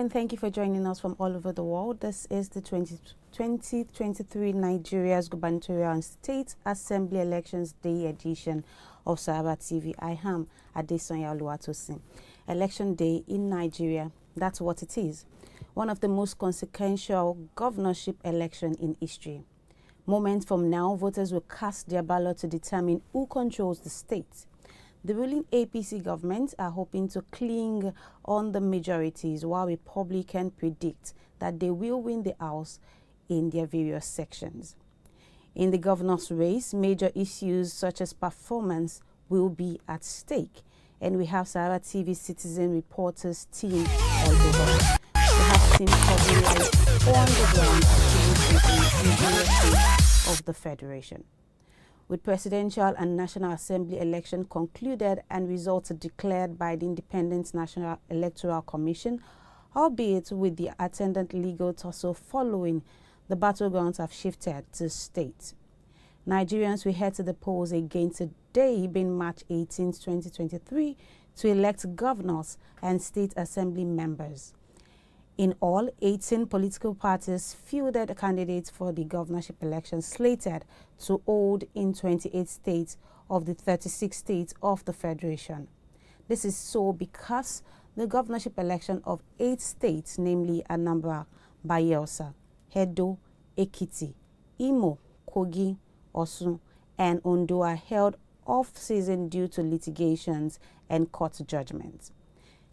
and thank you for joining us from all over the world. This is the 2023 Nigeria's Gubernatorial and State Assembly Elections Day edition of Saraba TV. I am Adesonya Oluwatosin. Election Day in Nigeria, that's what it is. One of the most consequential governorship elections in history. Moments from now, voters will cast their ballot to determine who controls the state. The ruling APC government are hoping to cling on the majorities, while Republicans predict that they will win the House in their various sections. In the governor's race, major issues such as performance will be at stake, and we have Saraba TV citizen reporters team all over. We have teams covering live on the ground in various states of the Federation. With presidential and National Assembly election concluded and results declared by the Independent National Electoral Commission, albeit with the attendant legal tussle following, the battlegrounds have shifted to states. Nigerians will head to the polls again today, being March 18, 2023, to elect governors and state assembly members. In all, 18 political parties fielded candidates for the governorship election slated to hold in 28 states of the 36 states of the Federation. This is so because the governorship election of 8 states, namely Anambra, Bayelsa, Edo, Ekiti, Imo, Kogi, Osun, and Ondo are held off-season due to litigations and court judgments.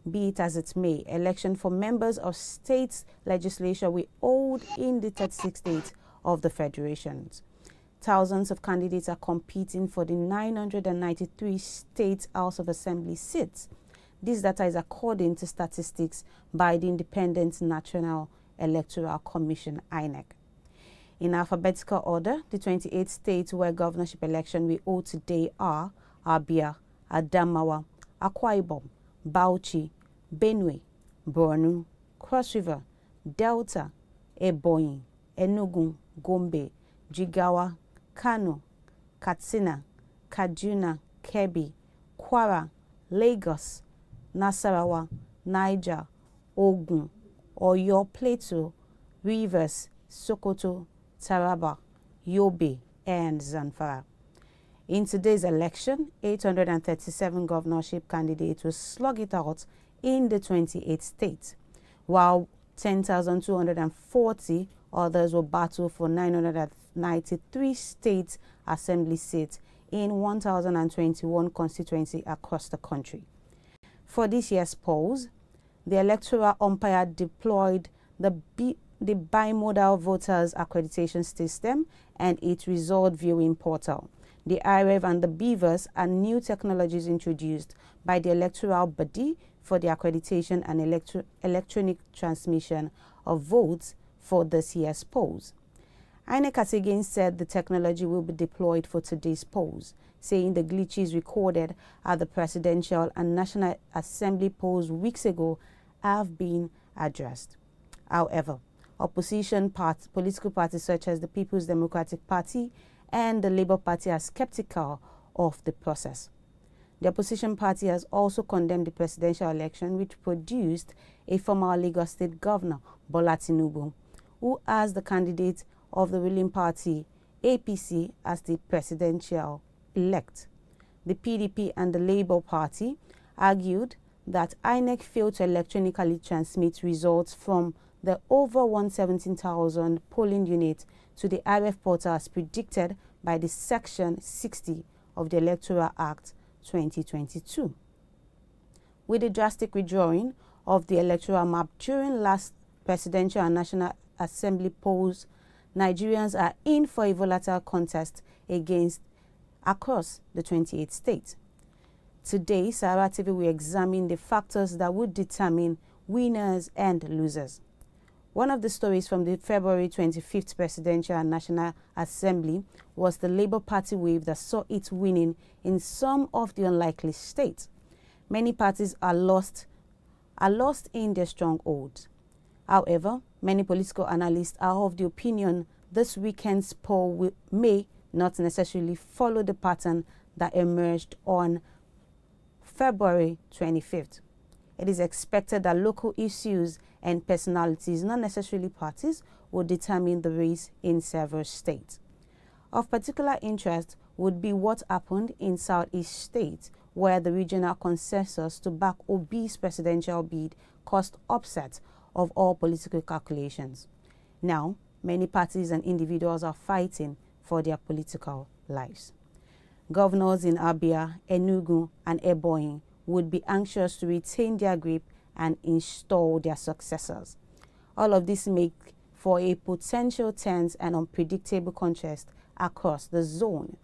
Be it as it may, election for members of states legislature will hold in the 36 states of the federations. Thousands of candidates are competing for the 993 state House of Assembly seats. This data is according to statistics by the Independent National Electoral Commission, INEC. In alphabetical order, the 28 states where governorship election will hold today are Abia, Adamawa, Akwa Ibom, Bauchi, Benue, Borno, Cross River, Delta, Ebonyi, Enugu, Gombe, Jigawa, Kano, Katsina, Kaduna, Kebbi, Kwara, Lagos, Nasarawa, Niger, Ogun, Oyo Plateau, Rivers, Sokoto, Taraba, Yobe, and Zamfara. In today's election, 837 governorship candidates will slug it out in the 28 states, while 10,240 others will battle for 993 state assembly seats in 1,021 constituencies across the country. For this year's polls, the electoral umpire deployed the bimodal voters accreditation system and its result viewing portal. The IREV and the BVAS are new technologies introduced by the electoral body for the accreditation and electronic transmission of votes for this year's polls. INEC has again said the technology will be deployed for today's polls, saying the glitches recorded at the presidential and National Assembly polls weeks ago have been addressed. However, opposition political parties such as the People's Democratic Party and the Labour Party are skeptical of the process. The opposition party has also condemned the presidential election, which produced a former Lagos State Governor, Bola Tinubu, who as the candidate of the ruling party, APC, as the presidential elect. The PDP and the Labour Party argued that INEC failed to electronically transmit results from the over 117,000 polling units to the IREF portal as predicted by the Section 60 of the Electoral Act 2022. With the drastic redrawing of the electoral map during last presidential and National Assembly polls, Nigerians are in for a volatile contest across the 28 states. Today, Saraba TV will examine the factors that would determine winners and losers. One of the stories from the February 25th Presidential and National Assembly was the Labour Party wave that saw it winning in some of the unlikely states. Many parties are lost in their strongholds. However, many political analysts are of the opinion this weekend's poll may not necessarily follow the pattern that emerged on February 25th. It is expected that local issues and personalities, not necessarily parties, will determine the race in several states. Of particular interest would be what happened in Southeast states, where the regional consensus to back Obi's presidential bid caused upset of all political calculations. Now, many parties and individuals are fighting for their political lives. Governors in Abia, Enugu, and Ebonyi would be anxious to retain their grip and install their successors. All of this make for a potential tense and unpredictable contest across the zone.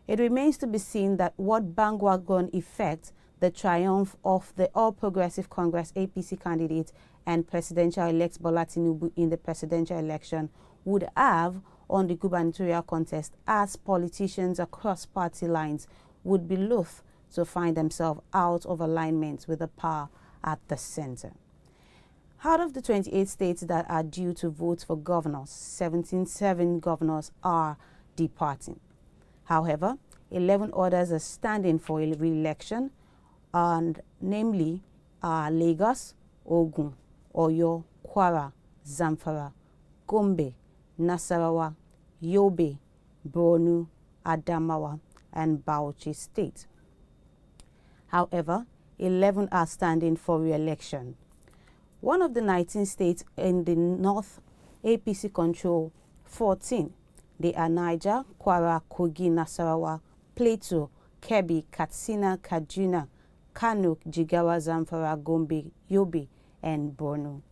It remains to be seen that what bandwagon effect the triumph of the All Progressive Congress APC candidate and presidential-elect Bola Tinubu in the presidential election would have on the gubernatorial contest, as politicians across party lines would be loath to find themselves out of alignment with the power at the center. Out of the 28 states that are due to vote for governors, 17 governors are departing. However, 11 others are standing for re-election, and namely Lagos, Ogun, Oyo, Kwara, Zamfara, Gombe, Nasarawa, Yobe, Borno, Adamawa, and Bauchi State. However, 11 are standing for re-election. One of the 19 states in the North APC control 14. They are Niger, Kwara, Kogi, Nasarawa, Plateau, Kebbi, Katsina, Kaduna, Kano, Jigawa, Zamfara, Gombe, Yobe, and Borno.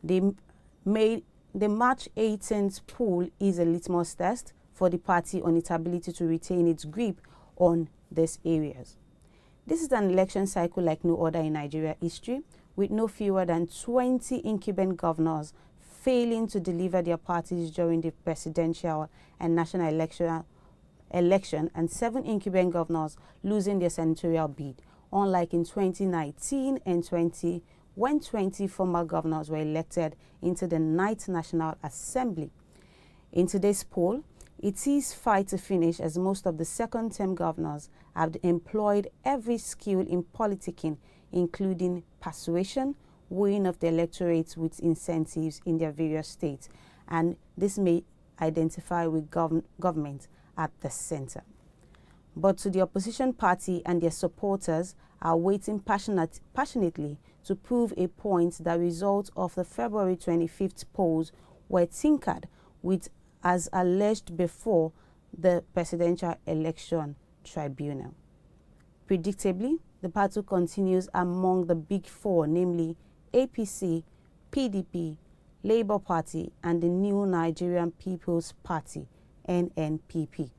The March 18th poll is a litmus test for the party on its ability to retain its grip on these areas. This is an election cycle like no other in Nigeria history, with no fewer than 20 incumbent governors failing to deliver their parties during the presidential and national election, and 7 incumbent governors losing their senatorial bid, unlike in 2019 and when 20 former governors were elected into the 9th National Assembly. In today's poll, it is fight to finish, as most of the second-term governors have employed every skill in politicking, including persuasion, weighing of the electorate with incentives in their various states, and this may identify with government at the center. But to the opposition party and their supporters are waiting passionately to prove a point that results of the February 25th polls were tinkered with as alleged before the Presidential Election Tribunal. Predictably, the battle continues among the big four, namely APC, PDP, Labour Party, and the New Nigerian People's Party, NNPP.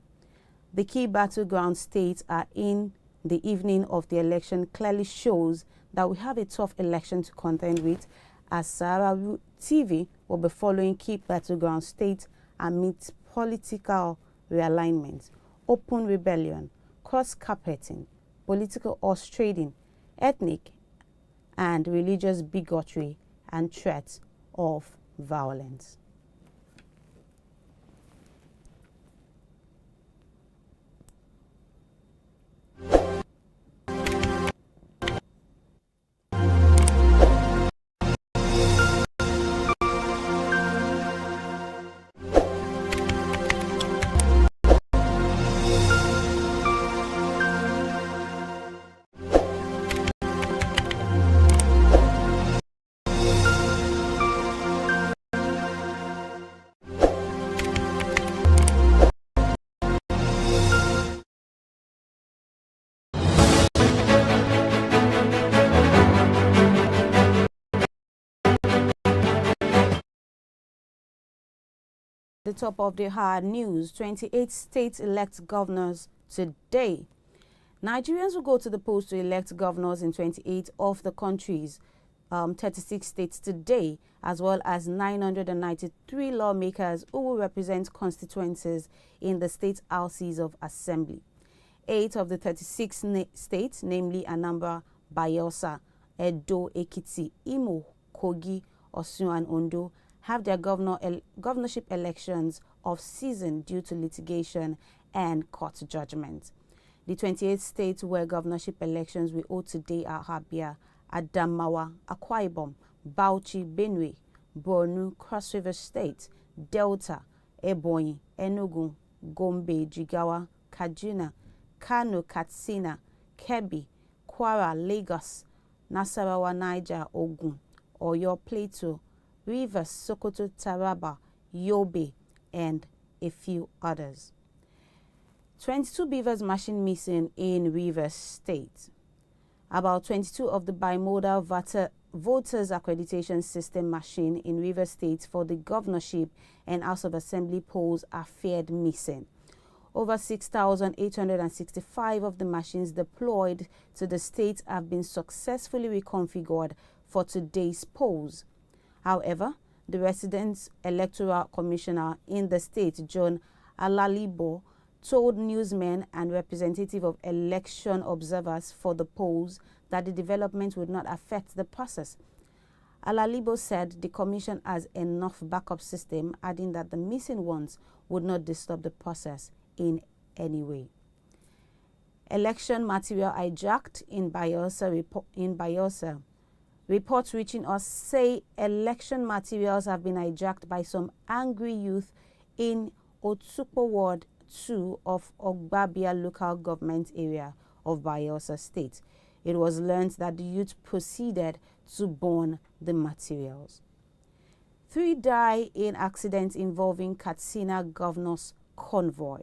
The key battleground states are in the evening of the election clearly shows that we have a tough election to contend with, as Sahara TV will be following key battleground states amidst political realignment, open rebellion, cross-carpeting, political horse trading, ethnic and religious bigotry, and threats of violence. The top of the hard news, 28 states elect governors today. Nigerians will go to the polls to elect governors in 28 of the country's 36 states today, as well as 993 lawmakers who will represent constituencies in the state houses of assembly. 8 of the 36 states, namely Anambra, Bayelsa, Edo, Ekiti, Imo, Kogi, Osun, and Ondo, have their governorship elections off season due to litigation and court judgment. The 28 states where governorship elections will hold today are Abia, Adamawa, Akwa Ibom, Bauchi, Benue, Borno, Cross River State, Delta, Ebonyi, Enugu, Gombe, Jigawa, Kaduna, Kano, Katsina, Kebbi, Kwara, Lagos, Nasarawa, Niger, Ogun, Oyo, Plateau, Rivers, Sokoto, Taraba, Yobe, and a few others. 22 beavers machine missing in Rivers State. About 22 of the bimodal voters accreditation system machine in Rivers State for the governorship and House of Assembly polls are feared missing. Over 6,865 of the machines deployed to the state have been successfully reconfigured for today's polls. However, the resident electoral commissioner in the state, John Alalibo, told newsmen and representative of election observers for the polls that the development would not affect the process. Alalibo said the commission has enough backup system, adding that the missing ones would not disturb the process in any way. Election material hijacked in Bayelsa. Reports reaching us say election materials have been hijacked by some angry youth in Otukpo Ward 2 of Ogbabia local government area of Bayelsa State. It was learned that the youth proceeded to burn the materials. 3 die in accident involving Katsina governor's convoy.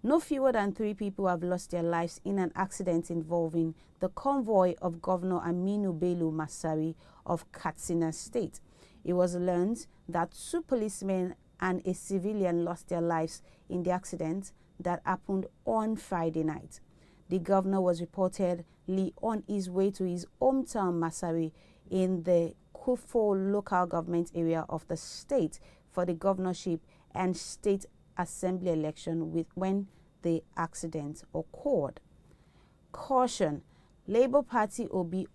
No fewer than 3 people have lost their lives in an accident involving the convoy of Governor Aminu Bello Masari of Katsina State. It was learned that 2 policemen and a civilian lost their lives in the accident that happened on Friday night. The governor was reportedly on his way to his hometown Masari in the Kufo local government area of the state for the governorship and state assembly election when the accident occurred. Caution Labour Party Obi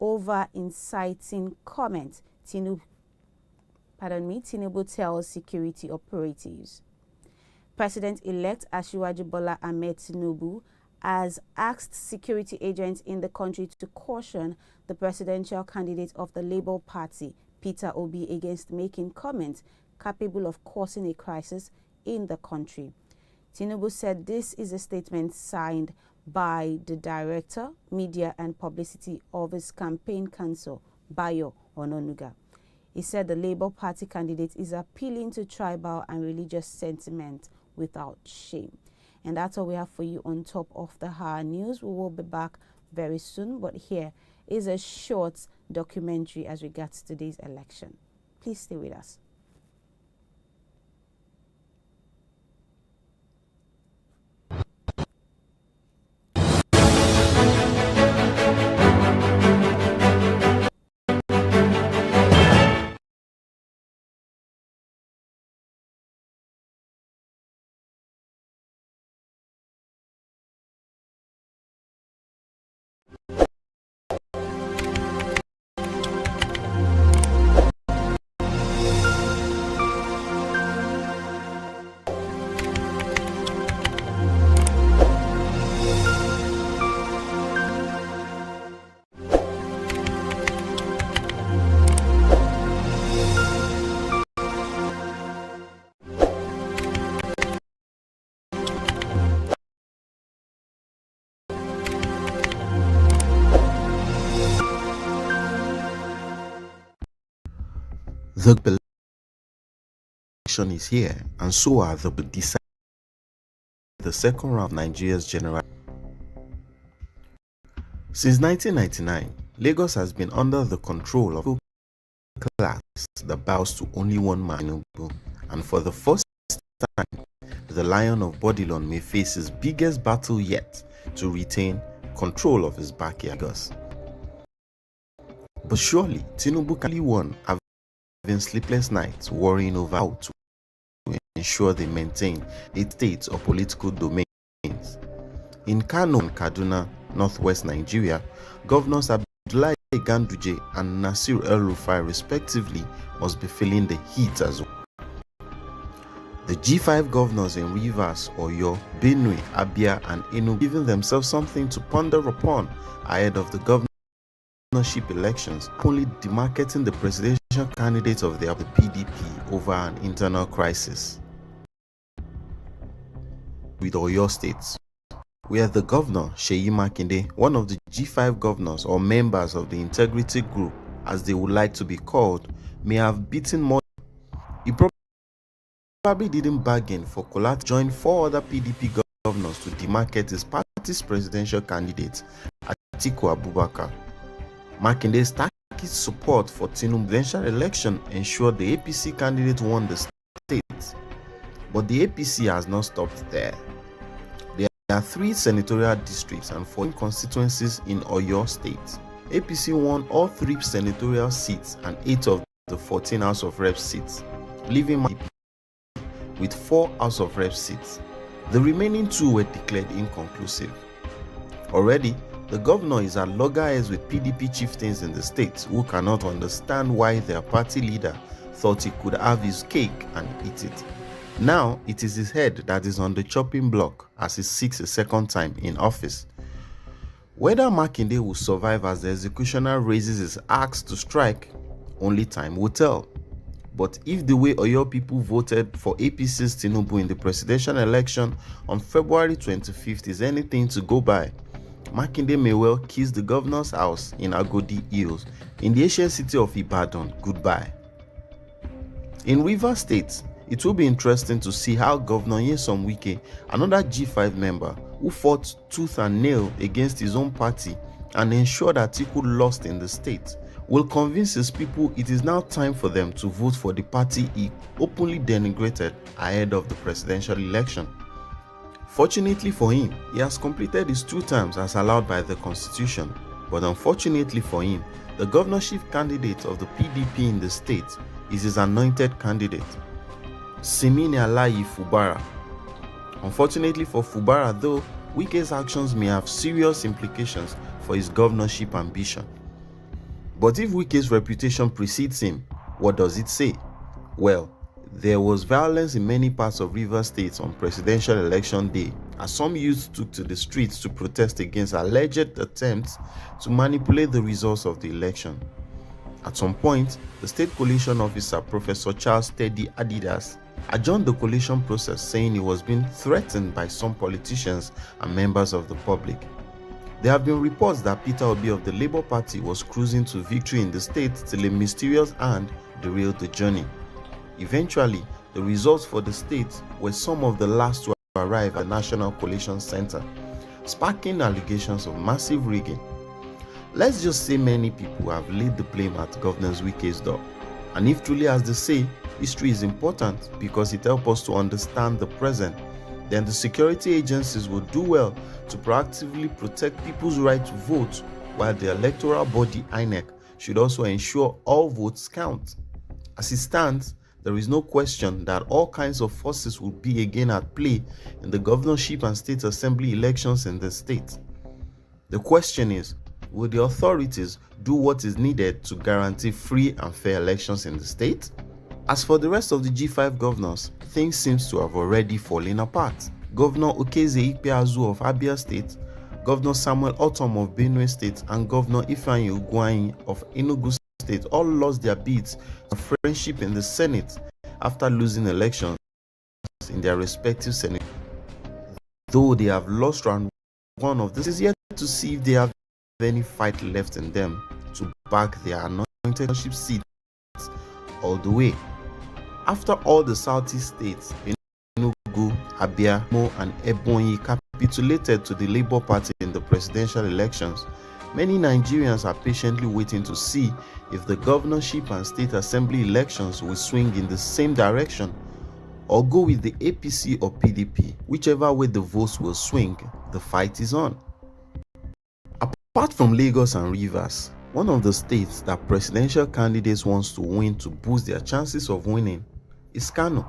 over inciting comment. Tinubu tells security operatives. President-elect Asiwaju Bola Ahmed Tinubu has asked security agents in the country to caution the presidential candidate of the Labour Party, Peter Obi, against making comments capable of causing a crisis in the country. Tinubu said this is a statement signed by the Director, Media and Publicity of his campaign council, Bayo Ononuga. He said the Labour Party candidate is appealing to tribal and religious sentiment without shame. And that's all we have for you on Top of the Hour News. We will be back very soon, but here is a short documentary as regards today's election. Please stay with us. The election is here, and so are the decide the second round of Nigeria's general. Since 1999, Lagos has been under the control of a class that bows to only one man, and for the first time, the Lion of Bodilon may face his biggest battle yet to retain control of his backyard. But surely, Tinubu can won, having sleepless nights worrying over how to ensure they maintain its state or political domains. In Kano and Kaduna, northwest Nigeria, governors Abdullahi Ganduje and Nasir El-Rufai respectively must be feeling the heat as well. The G5 governors in Rivers, Oyo, Benue, Abia and Enugu giving themselves something to ponder upon ahead of the government governorship elections, openly demarcating the presidential candidates of the PDP over an internal crisis. With Oyo State, where the governor, Seyi Makinde, one of the G5 governors or members of the integrity group, as they would like to be called, may have beaten more. He probably didn't bargain for Kola to join 4 other PDP governors to demarcate his party's presidential candidate, Atiku Abubakar. Makinde's tacit support for Tinubu's presidential election ensured the APC candidate won the state. But the APC has not stopped there. There are 3 senatorial districts and 14 constituencies in Oyo State. APC won all 3 senatorial seats and 8 of the 14 House of Reps seats, leaving with 4 House of Reps seats. The remaining 2 were declared inconclusive. Already, the governor is at loggerheads with PDP chieftains in the state who cannot understand why their party leader thought he could have his cake and eat it. Now, it is his head that is on the chopping block as he seeks a second time in office. Whether Makinde will survive as the executioner raises his axe to strike, only time will tell. But if the way Oyo people voted for APC's Tinubu in the presidential election on February 25th is anything to go by, Makinde may well kiss the governor's house in Agodi Hills in the ancient city of Ibadan goodbye. In Rivers State, it will be interesting to see how Governor Nyesom Wike, another G5 member who fought tooth and nail against his own party and ensured that Atiku lost in the state, will convince his people it is now time for them to vote for the party he openly denigrated ahead of the presidential election. Fortunately for him, he has completed his 2 terms as allowed by the constitution, but unfortunately for him, the governorship candidate of the PDP in the state is his anointed candidate, Simini Alayi Fubara. Unfortunately for Fubara though, Wike's actions may have serious implications for his governorship ambition. But if Wike's reputation precedes him, what does it say? Well, there was violence in many parts of Rivers State on presidential election day as some youths took to the streets to protest against alleged attempts to manipulate the results of the election. At some point, the state collation officer, Professor Charles Teddy Adidas, adjourned the collation process, saying he was being threatened by some politicians and members of the public. There have been reports that Peter Obi of the Labour Party was cruising to victory in the state till a mysterious hand derailed the journey. Eventually, the results for the state were some of the last to arrive at the National Collation Center, sparking allegations of massive rigging. Let's just say many people have laid the blame at Governor Wike's door. And if truly as they say, history is important because it helps us to understand the present, then the security agencies will do well to proactively protect people's right to vote, while the electoral body INEC should also ensure all votes count. As it stands, there is no question that all kinds of forces will be again at play in the governorship and state assembly elections in the state. The question is, will the authorities do what is needed to guarantee free and fair elections in the state? As for the rest of the G5 governors, things seem to have already fallen apart. Governor Okeze Ikpeazu of Abia State, Governor Samuel Otom of Benue State, and Governor Ifeanyi Ugwuanyi of Enugu State all lost their bids of friendship in the Senate after losing elections in their respective Senate. Though they have lost round 1 of this, it is yet to see if they have any fight left in them to back their anointed seats all the way. After all the southeast states, Enugu, Abia, Mo, and Ebonyi capitulated to the Labour Party in the presidential elections, many Nigerians are patiently waiting to see if the governorship and state assembly elections will swing in the same direction or go with the APC or PDP. Whichever way the votes will swing, the fight is on. Apart from Lagos and Rivers, one of the states that presidential candidates wants to win to boost their chances of winning is Kano.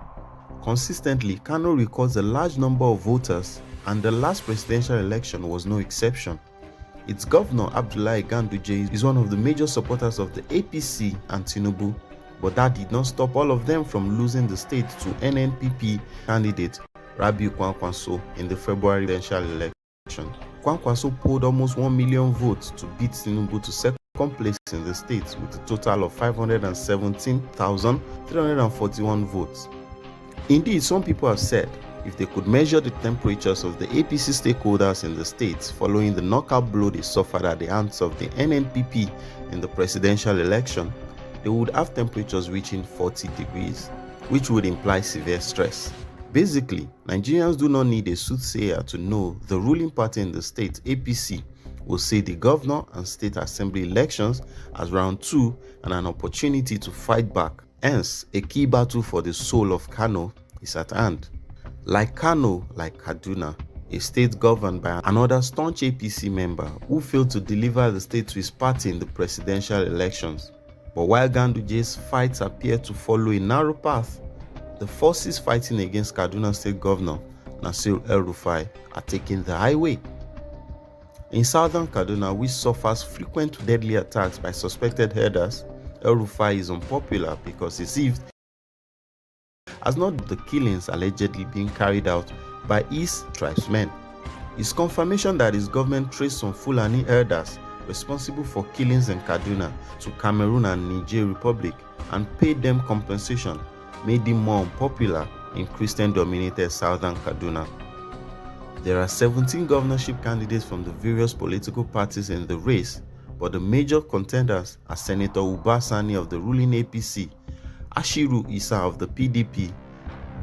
Consistently, Kano records a large number of voters, and the last presidential election was no exception. Its governor, Abdullahi Ganduje, is one of the major supporters of the APC and Tinubu, but that did not stop all of them from losing the state to NNPP candidate Rabiu Kwankwaso in the February presidential election. Kwankwaso polled almost 1 million votes to beat Tinubu to second place in the state with a total of 517,341 votes. Indeed, some people have said if they could measure the temperatures of the APC stakeholders in the state following the knockout blow they suffered at the hands of the NNPP in the presidential election, they would have temperatures reaching 40 degrees, which would imply severe stress. Basically, Nigerians do not need a soothsayer to know the ruling party in the state, APC, will see the governor and state assembly elections as round 2 and an opportunity to fight back. Hence, a key battle for the soul of Kano is at hand. Like Kano, like Kaduna, a state governed by another staunch APC member who failed to deliver the state to his party in the presidential elections. But while Ganduje's fights appear to follow a narrow path, the forces fighting against Kaduna State Governor Nasir El-Rufai are taking the highway. In southern Kaduna, which suffers frequent deadly attacks by suspected herders, El-Rufai is unpopular because his if has not the killings allegedly being carried out by his tribesmen. His confirmation that his government traced some Fulani herders responsible for killings in Kaduna to Cameroon and Niger Republic and paid them compensation made him more unpopular in Christian-dominated southern Kaduna. There are 17 governorship candidates from the various political parties in the race, but the major contenders are Senator Uba Sani of the ruling APC, Ashiru Isa of the PDP,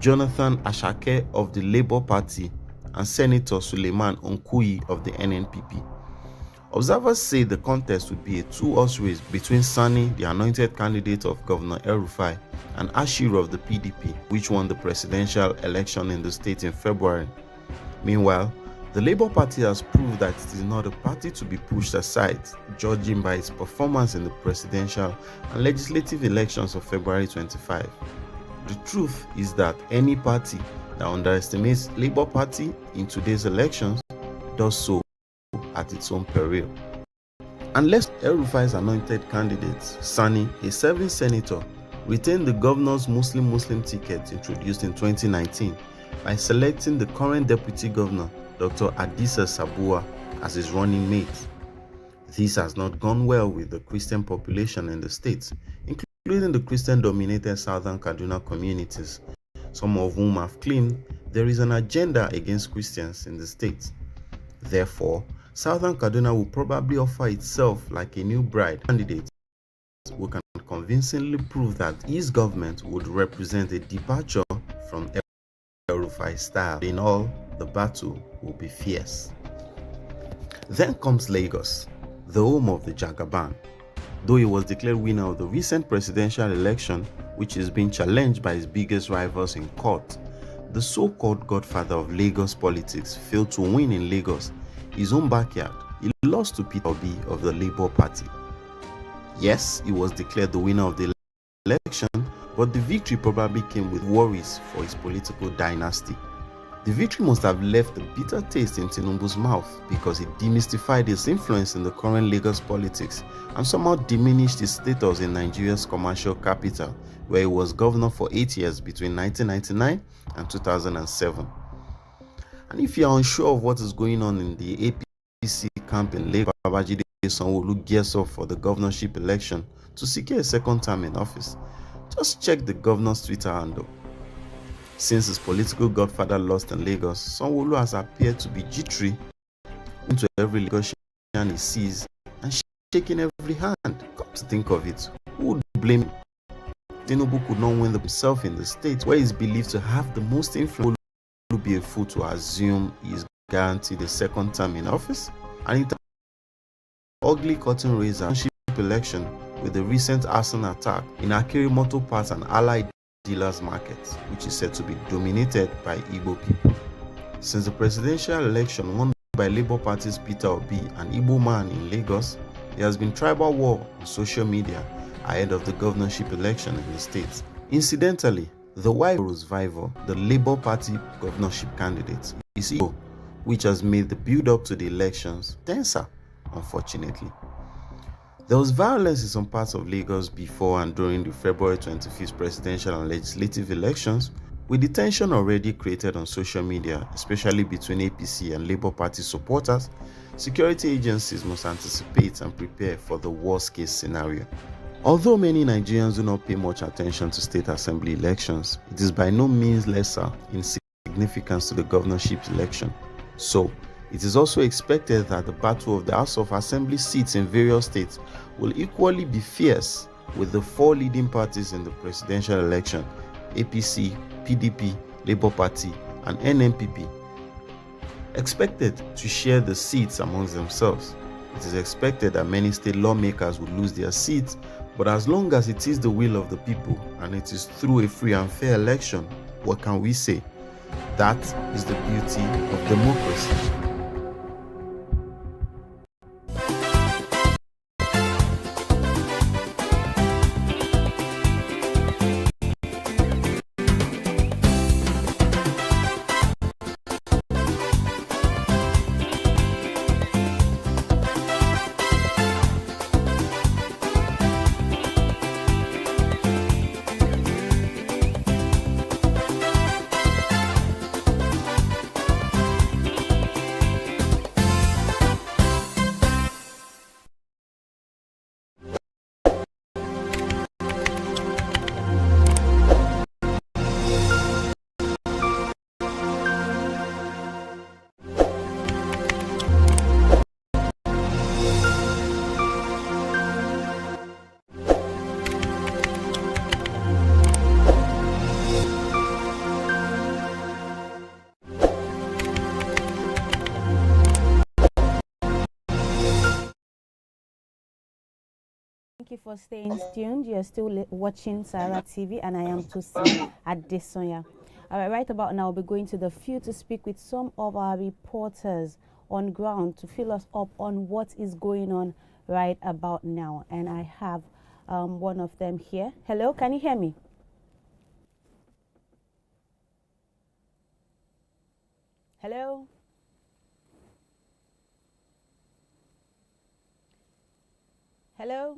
Jonathan Ashake of the Labour Party, and Senator Suleiman Onkuyi of the NNPP. Observers say the contest would be a two-horse race between Sani, the anointed candidate of Governor El-Rufai, and Ashiru of the PDP, which won the presidential election in the state in February. Meanwhile, the Labour Party has proved that it is not a party to be pushed aside, judging by its performance in the presidential and legislative elections of February 25. The truth is that any party that underestimates Labour Party in today's elections does so at its own peril. Unless El-Rufai's anointed candidate, Sani, a serving senator, retained the governor's Muslim ticket introduced in 2019 by selecting the current deputy governor, Dr. Adisa Sabua, as his running mate. This has not gone well with the Christian population in the state, including the Christian-dominated southern Kaduna communities, some of whom have claimed there is an agenda against Christians in the state. Therefore, southern Kaduna will probably offer itself like a new bride candidate who can convincingly prove that his government would represent a departure from El-Rufai style. In all, the battle will be fierce. Then comes Lagos, the home of the Jagaban. Though he was declared winner of the recent presidential election, which is being challenged by his biggest rivals in court, the so-called godfather of Lagos politics failed to win in Lagos, his own backyard. He lost to Peter Obi of the Labour Party. Yes, he was declared the winner of the election, but the victory probably came with worries for his political dynasty. The victory must have left a bitter taste in Tinubu's mouth because it demystified his influence in the current Lagos politics and somehow diminished his status in Nigeria's commercial capital, where he was governor for 8 years between 1999 and 2007. And if you are unsure of what is going on in the APC camp in Lagos, Babajide Sanwo-Olu gears up for the governorship election to secure a second term in office. Just check the governor's Twitter handle. Since his political godfather lost in Lagos, Sanwo-Olu has appeared to be jittery into every Lagosian he sees and shaking every hand. Come to think of it, who would blame him? Tinubu could not win himself in the state where he is believed to have the most influence. Would be a fool to assume he is guaranteed a second term in office? And it ugly curtain raiser election with the recent arson attack in Akiri Motor Parts and Allied Dealers Market, which is said to be dominated by Igbo people. Since the presidential election won by Labour Party's Peter Obi, an Igbo man in Lagos, there has been tribal war on social media ahead of the governorship election in the state. Incidentally, the Wairo's rival, the Labour Party governorship candidate, is Igbo, which has made the build-up to the elections tenser, unfortunately. There was violence in some parts of Lagos before and during the February 25th presidential and legislative elections, With the tension already created on social media, especially between APC and Labour Party supporters, security agencies must anticipate and prepare for the worst-case scenario. Although many Nigerians do not pay much attention to state assembly elections, it is by no means lesser in significance to the governorship election. So, it is also expected that the battle of the House of Assembly seats in various states will equally be fierce, with the four leading parties in the presidential election, APC, PDP, Labour Party, and NNPP, expected to share the seats amongst themselves. It is expected that many state lawmakers will lose their seats, but as long as it is the will of the people and it is through a free and fair election, what can we say? That is the beauty of democracy. Thank you for staying tuned. You're still watching Sarah TV, and I am Tosi Adesonya. All right, right about now, we'll be going to the field to speak with some of our reporters on ground to fill us up on what is going on right about now. And I have one of them here. Hello, can you hear me? Hello? Hello?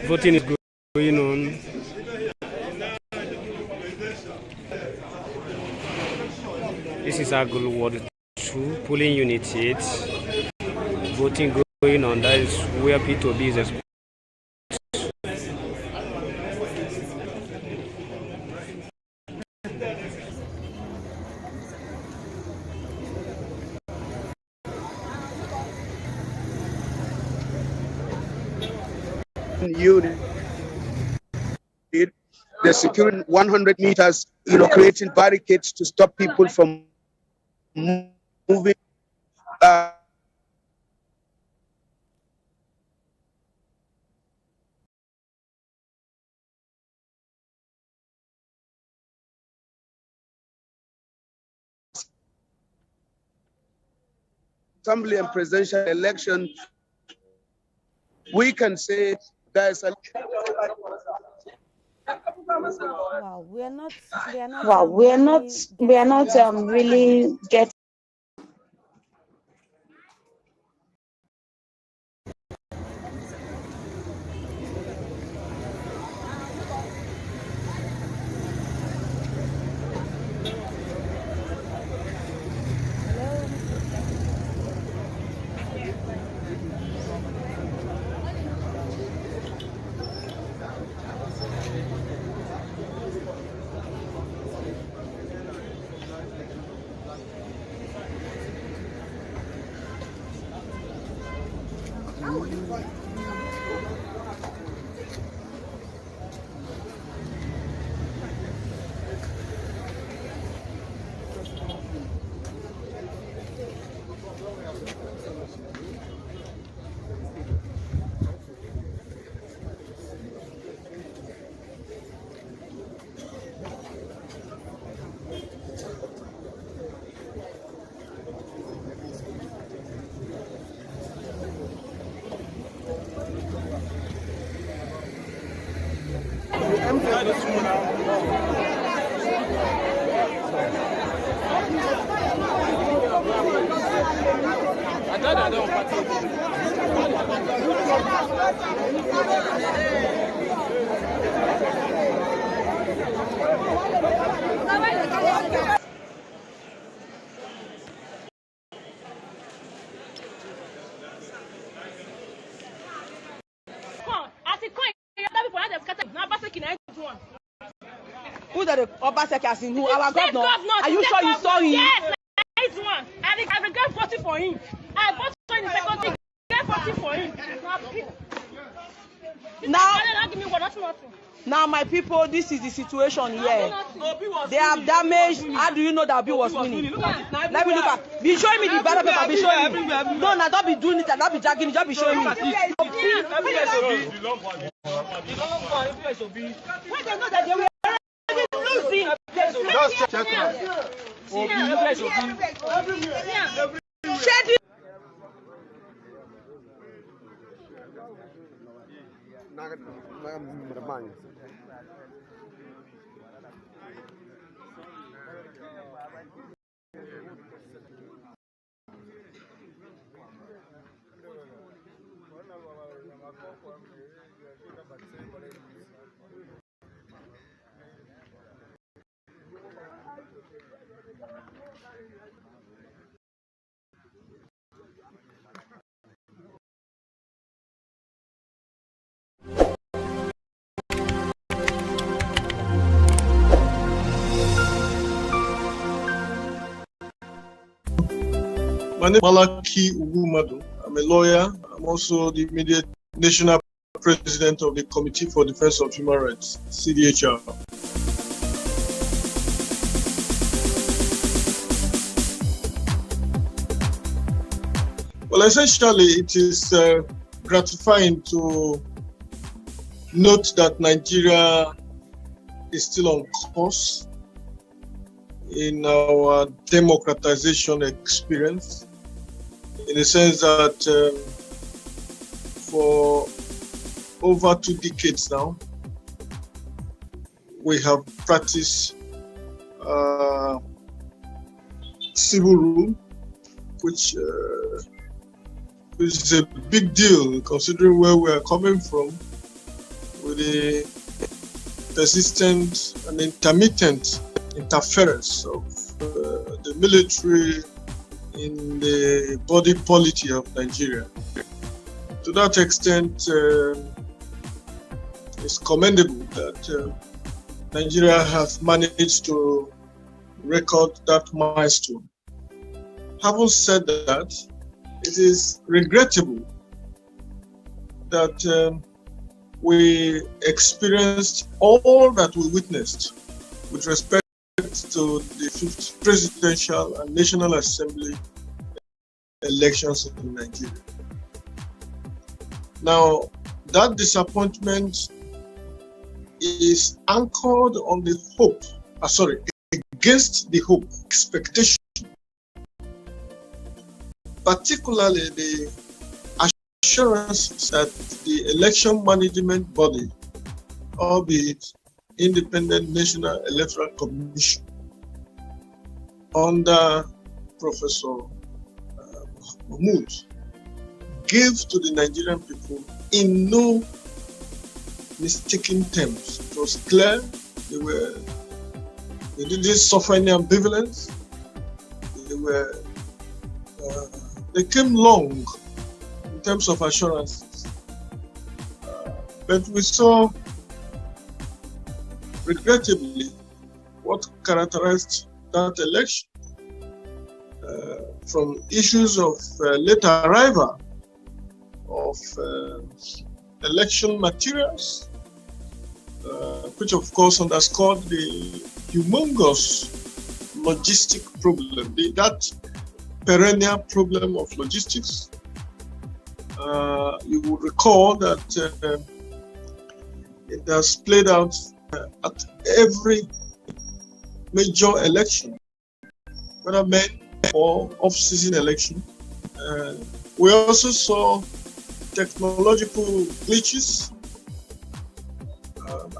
Voting is going on. This is Agulu Ward 2, polling unit 8. Voting going on. That is where P2B is exposed. Unit, the security 100 meters, creating barricades to stop people from moving. Assembly and presidential election, we can say there's a Wow, we are not really getting. Who the Obaseki as in who? Our governor. Are you sure you saw him? Yes, he's one. I regret voting for him. I voted in the second thing. I voted for him. Now, my people, this is the situation here. They have damaged. How do you know that Obi was winning? Let me look at. Be showing me the ballot paper. Be showing me. No, don't be doing it. Don't be dragging it. Just be showing me. When they know that they were losing. Just check My name is Malaki Ugumadu. I'm a lawyer. I'm also the immediate national president of the Committee for Defense of Human Rights, CDHR. Well, essentially, it is gratifying to note that Nigeria is still on course in our democratization experience, in the sense that for over 2 decades now, we have practiced civil rule, which is a big deal considering where we are coming from with the persistent and intermittent interference of the military, in the body politic of Nigeria. To that extent, it's commendable that Nigeria has managed to record that milestone. Having said that, it is regrettable that we experienced all that we witnessed with respect to the 5th presidential and National Assembly elections in Nigeria. Now, that disappointment is anchored on the hope, against the hope, expectation, particularly the assurance that the election management body, albeit Independent National Electoral Commission, under Professor Mahmoud, gave to the Nigerian people in no mistaken terms. It was clear they didn't suffer any ambivalence. They came long in terms of assurances, but we saw, regrettably, what characterized that election, from issues of late arrival of election materials, which of course underscored the humongous logistic problem, that perennial problem of logistics. You would recall that it has played out at every major election, whether main or off-season election. We also saw technological glitches,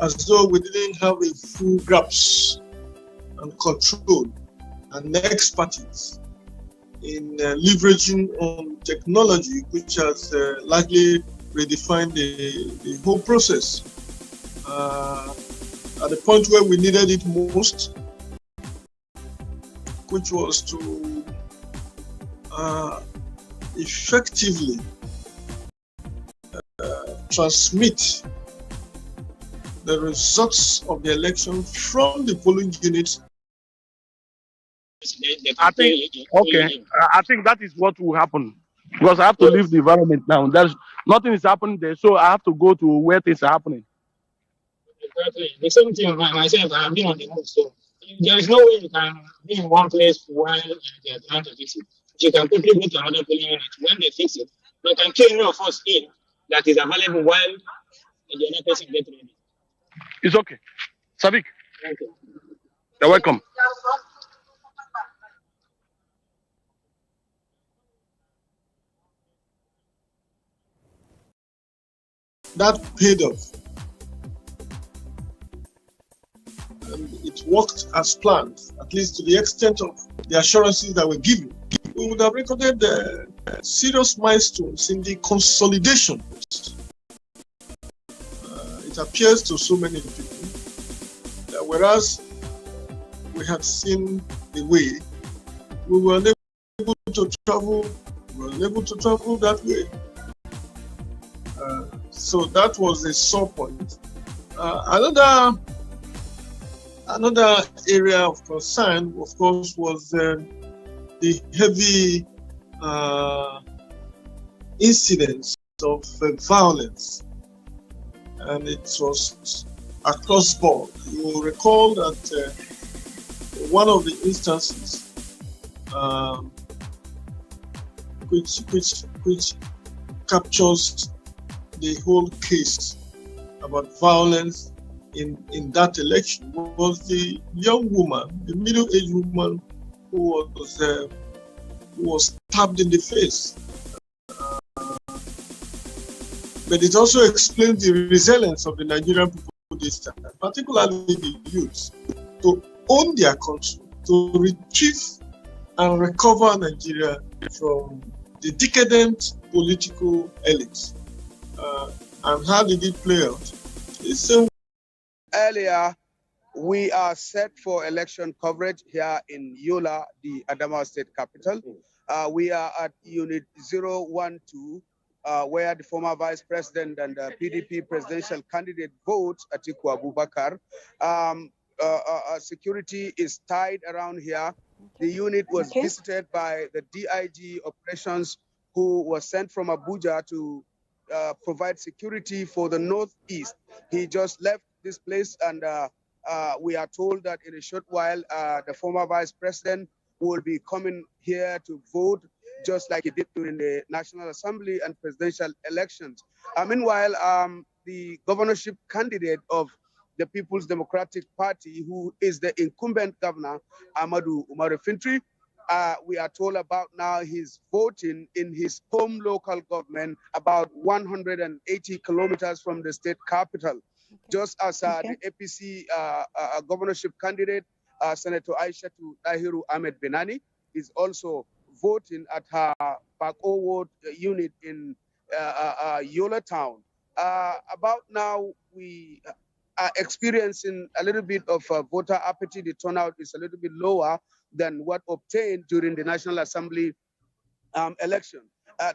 as though we didn't have a full grasp and control and expertise in leveraging on technology, which has largely redefined the whole process. At the point where we needed it most, which was to effectively transmit the results of the election from the polling units. I think that is what will happen, because I have to leave the environment now. Nothing is happening there, so I have to go to where things are happening. Exactly. The same thing myself. I've been on the move, so there is no way you can be in one place while they are trying to fix it. You can quickly go to another polling unit when they fix it. They can kill any of us in that is available while the other person gets ready. It's okay. Sadiq, Thank you. you're welcome. That paid off. And it worked as planned, at least to the extent of the assurances that were given. We would have recorded serious milestones in the consolidation. It appears to so many people that whereas we had seen the way, we were unable to travel that way. So that was a sore point. Another area of concern, of course, was the heavy incidents of violence, and it was across board. You will recall that one of the instances which captures the whole case about violence in that election was the young woman, the middle-aged woman who was stabbed in the face. But it also explains the resilience of the Nigerian people this time, particularly the youth, to own their country, to retrieve and recover Nigeria from the decadent political elites. And how did it play out? Earlier, We are set for election coverage here in Yola, the Adamawa State capital. We are at Unit 012, where the former Vice President and PDP presidential candidate votes, Atiku Abubakar. Security is tied around here. The unit was visited by the DIG operations, who was sent from Abuja to provide security for the Northeast. He just left this place, and we are told that in a short while, the former vice president will be coming here to vote, just like he did during the National Assembly and presidential elections. Meanwhile, the governorship candidate of the People's Democratic Party, who is the incumbent governor, Amadou Umaru Fintri, we are told about now he's voting in his home local government, about 180 kilometers from the state capital. Just as the APC governorship candidate, Senator Aishatu Dahiru Ahmed Benani, is also voting at her Bako Ward unit in Yola Town. About now, we are experiencing a little bit of voter apathy. The turnout is a little bit lower than what obtained during the National Assembly election.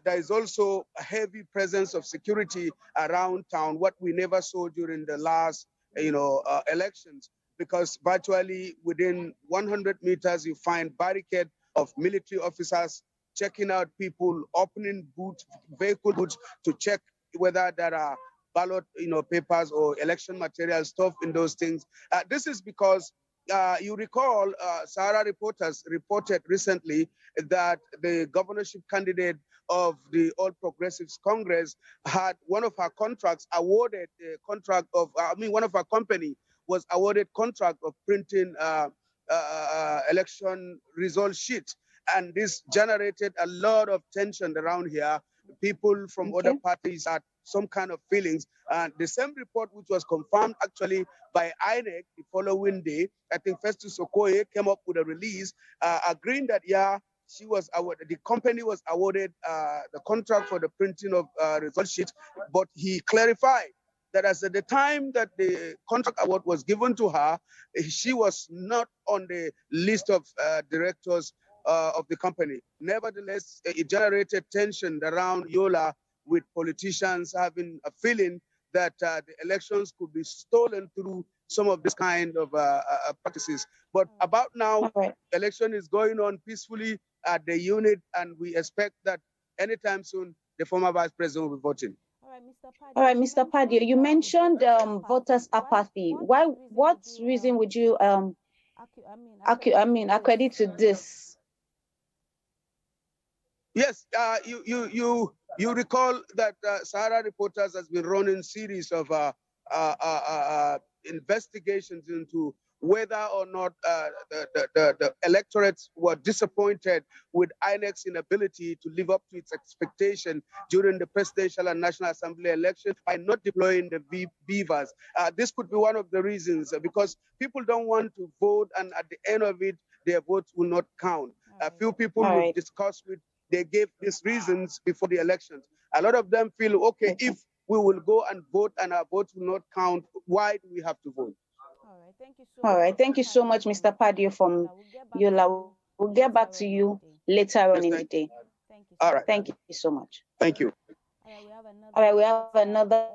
There is also a heavy presence of security around town, what we never saw during the last, elections, because virtually within 100 meters, you find barricade of military officers checking out people, opening vehicle boots to check whether there are ballot, papers or election material stuff in those things. This is because you recall, Sahara reporters reported recently that the governorship candidate of the All Progressives Congress had one of her contracts awarded a contract of, one of her company was awarded contract of printing election result sheet. And this generated a lot of tension around here. People from other parties had some kind of feelings. And the same report, which was confirmed actually by INEC the following day, I think Festus Okoye came up with a release agreeing that, she was awarded, the company was awarded the contract for the printing of result sheet, but he clarified that as at the time that the contract award was given to her, she was not on the list of directors of the company. Nevertheless, it generated tension around Yola, with politicians having a feeling that the elections could be stolen through some of this kind of practices. But about now, election is going on peacefully at the unit, and we expect that anytime soon, the former vice president will be voting. All right, Mr. Padio, you mentioned voters' apathy. Why? What reason would you accredit to this? Yes, you recall that Sahara Reporters has been running series of investigations into whether or not the electorates were disappointed with INEC's inability to live up to its expectation during the presidential and National Assembly election by not deploying the beavers. This could be one of the reasons, because people don't want to vote, and at the end of it, their votes will not count. A few people we've discussed with, they gave these reasons before the elections. A lot of them feel, okay, if we will go and vote and our votes will not count, why do we have to vote? All right, thank you so much, Mr. Padio from Yola. We'll get back to you later on in the day. All right. Thank you so much. Thank you. All right, we have another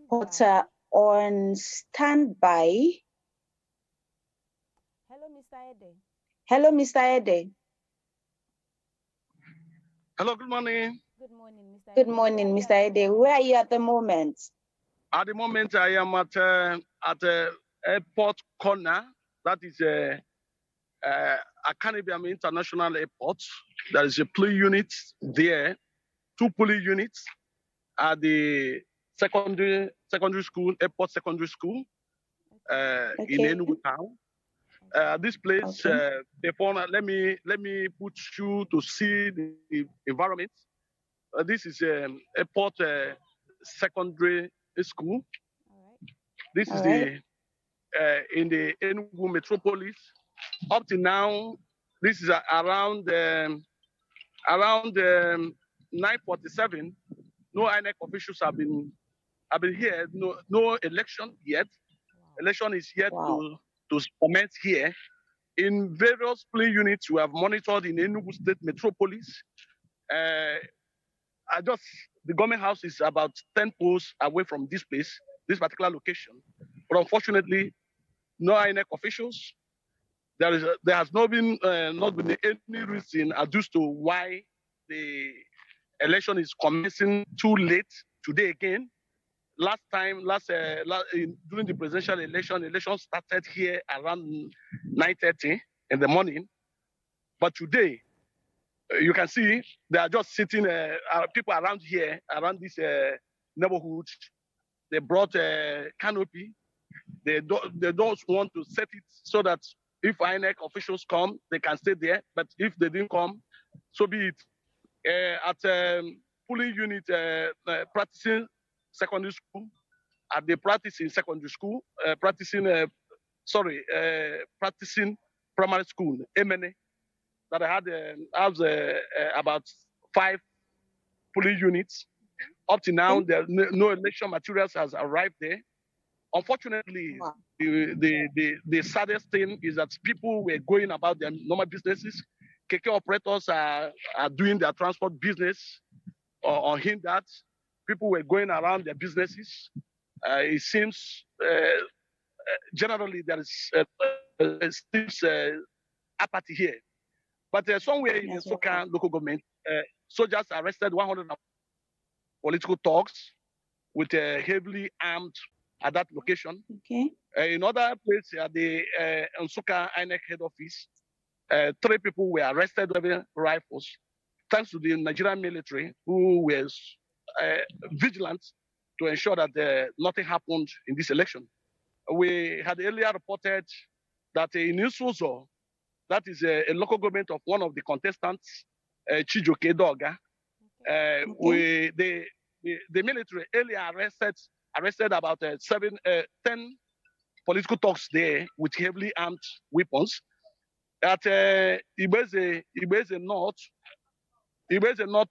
reporter on standby. Hello, Mr. Ede. Hello, Mr. Ede. Hello, good morning. Good morning, Mr. Good morning, Mr. Ede. Where are you at the moment? At the moment, I am at airport corner. That is Akanibiam International Airport. There is a police unit there, 2 police units at the secondary school, airport secondary school in Enugu town. This place, let me put you to see the environment. This is airport secondary school. This is the in the Enugu metropolis. Up to now, this is around 9:47. No INEC officials have been here. No election yet. Election is yet to commence here. In various polling units we have monitored in Enugu State Metropolis. The government house is about 10 posts away from this place, this particular location. But unfortunately, no INEC officials. There has not been any reason adduced to why the election is commencing too late today again. Last time, during the presidential election started here around 9:30 in the morning. But today, you can see they are just sitting, people around here, around this neighborhood. They brought a canopy. They don't want to set it so that if INEC officials come, they can stay there. But if they didn't come, so be it. At polling unit practicing secondary school, at the practicing secondary school, practicing primary school, MNA, that I had about 5 polling units. Up to now, no election materials has arrived there. Unfortunately, the saddest thing is that people were going about their normal businesses. KK operators are doing their transport business unhindered. People were going around their businesses. It seems generally there is apathy here. But somewhere in the Nsukka local government, soldiers arrested 100 political thugs with heavily armed at that location. Okay. In other places at the Nsukka INEC head office, 3 people were arrested with rifles, thanks to the Nigerian military, who was vigilant to ensure that nothing happened in this election. We had earlier reported that in Isuzo, that is a local government of one of the contestants, Chijoke Doga, the military earlier arrested about 10 political thugs there with heavily armed weapons. At Ibeze North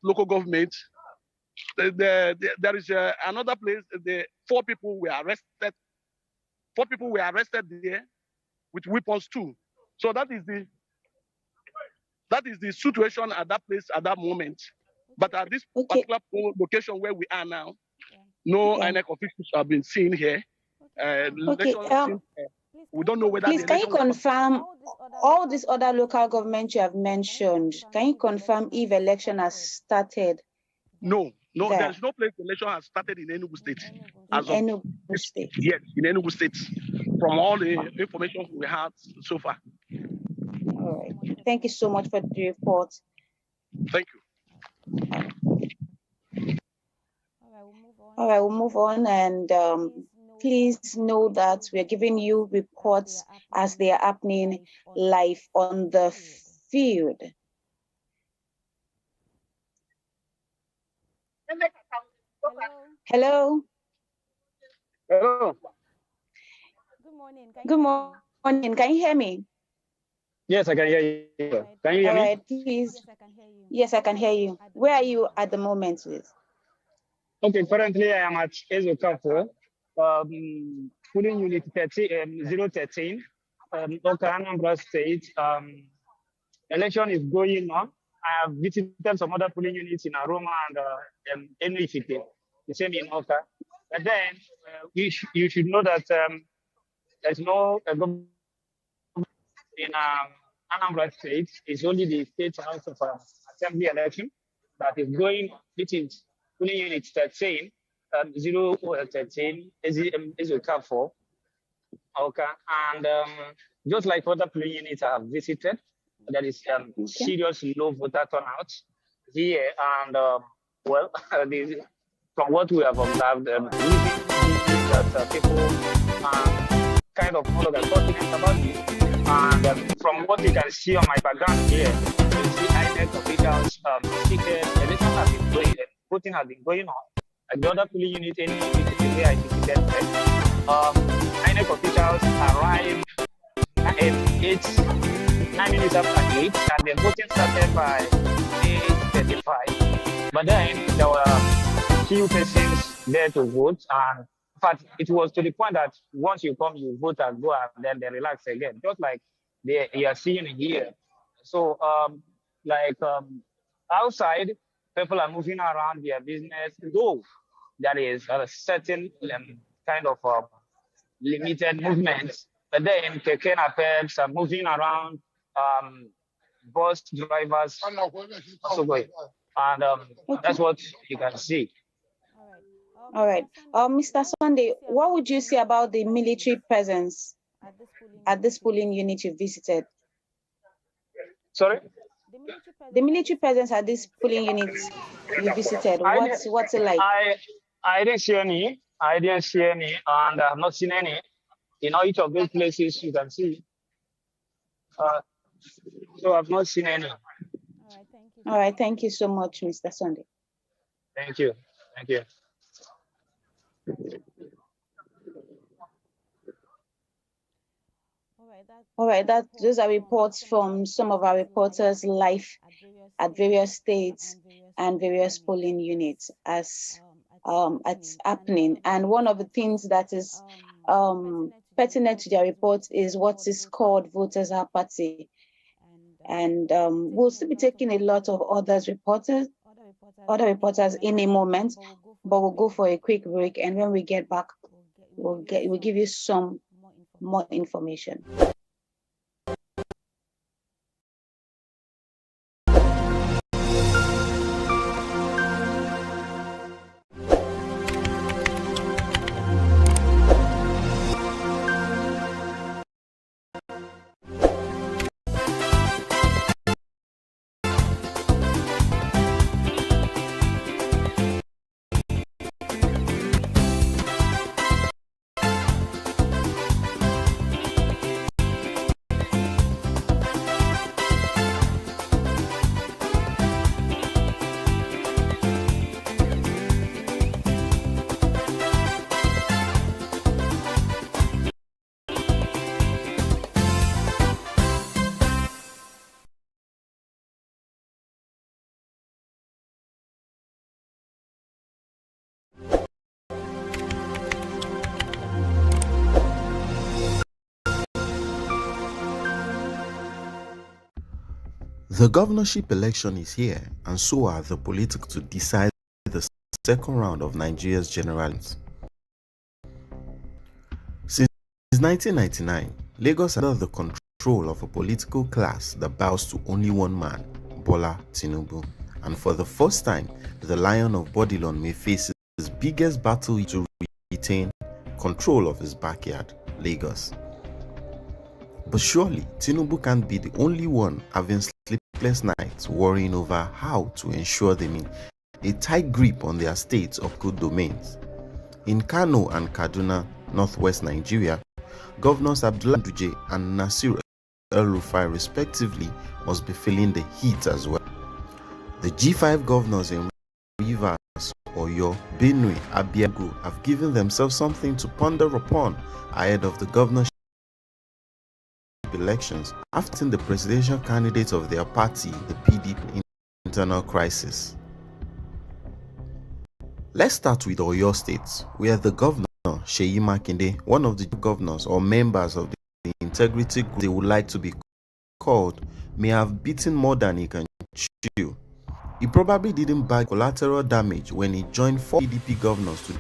local government, there is another place. 4 people were arrested. 4 people were arrested there with weapons too. So that is the situation at that place at that moment. But at this particular location where we are now, no INEC officials have been seen here. We don't know whether. Please, can you confirm all these other local governments you have mentioned? Can you confirm if election has started? No, there's no place election has started in Enugu State. Enugu State. Yes, in Enugu State. From all the information we have so far. All right. Thank you so much for the report. Thank you. All right, we'll move on, and please know that we're giving you reports as they are happening live on the field. Hello. Hello. Good morning. Can you hear me? Yes, I can hear you. Can you hear me? All right, please. Yes, I can hear you. Where are you at the moment, please? Okay, currently I am at Ezokapo, polling unit 013, Anambra State. Election is going on. I have visited some other polling units in Aroma and Enrifite, the same in Oka. But then you should know that there's no government in Anambra State. It's only the State House of Assembly election that is going, which is polling unit 13, 013 is a cap for. Okay, and just like other polling units I have visited, there is serious low voter turnout here, and from what we have observed, that people kind of follow the confidence about you. And from what you can see on my background here, you see INEC officials seated. Election has been going, voting has been going on. At the other polling unit, any unit where I visited, INEC officials arrived at 9 minutes after 8, and the voting started by 8:35. But then there were few persons there to vote, and fact, it was to the point that once you come, you vote and go, and then they relax again, just like you are seeing here. So, outside, people are moving around their business, though there is a certain kind of limited movements. But then Keke Napeps are moving around, bus drivers also going. And that's what you can see. All right. Mr. Sunday, what would you say about the military presence at this polling unit you visited? Sorry? The military presence at this polling unit you visited, what's it like? I didn't see any. And I have not seen any. In each of those places you can see. So I've not seen any. All right, thank you so much, Mr. Sunday. Thank you. All right, those are reports from some of our reporters live at various states and various polling units as it's happening. And one of the things that is pertinent to their report is what is called voters apathy. And we'll still be taking a lot of other reporters in a moment, but we'll go for a quick break, and when we get back, we'll give you some more information. The governorship election is here, and so are the politics to decide the second round of Nigeria's general elections. Since 1999, Lagos has had the control of a political class that bows to only one man, Bola Tinubu, and for the first time, the Lion of Bodilon may face his biggest battle to retain control of his backyard, Lagos. But surely, Tinubu can't be the only one having sleepless nights worrying over how to ensure they maintain a tight grip on their state's upcoming domains. In Kano and Kaduna, northwest Nigeria, Governors Abdullah Duje and Nasir El-Rufai respectively must be feeling the heat as well. The G5 governors in Rivers, Oyo, Benue, Abia have given themselves something to ponder upon ahead of the governorship elections after the presidential candidate of their party, the PDP, internal crisis. Let's start with Oyo State, where the governor, Seyi Makinde, one of the governors or members of the integrity group they would like to be called, may have beaten more than he can chew. He probably didn't buy collateral damage when he joined 4 PDP governors to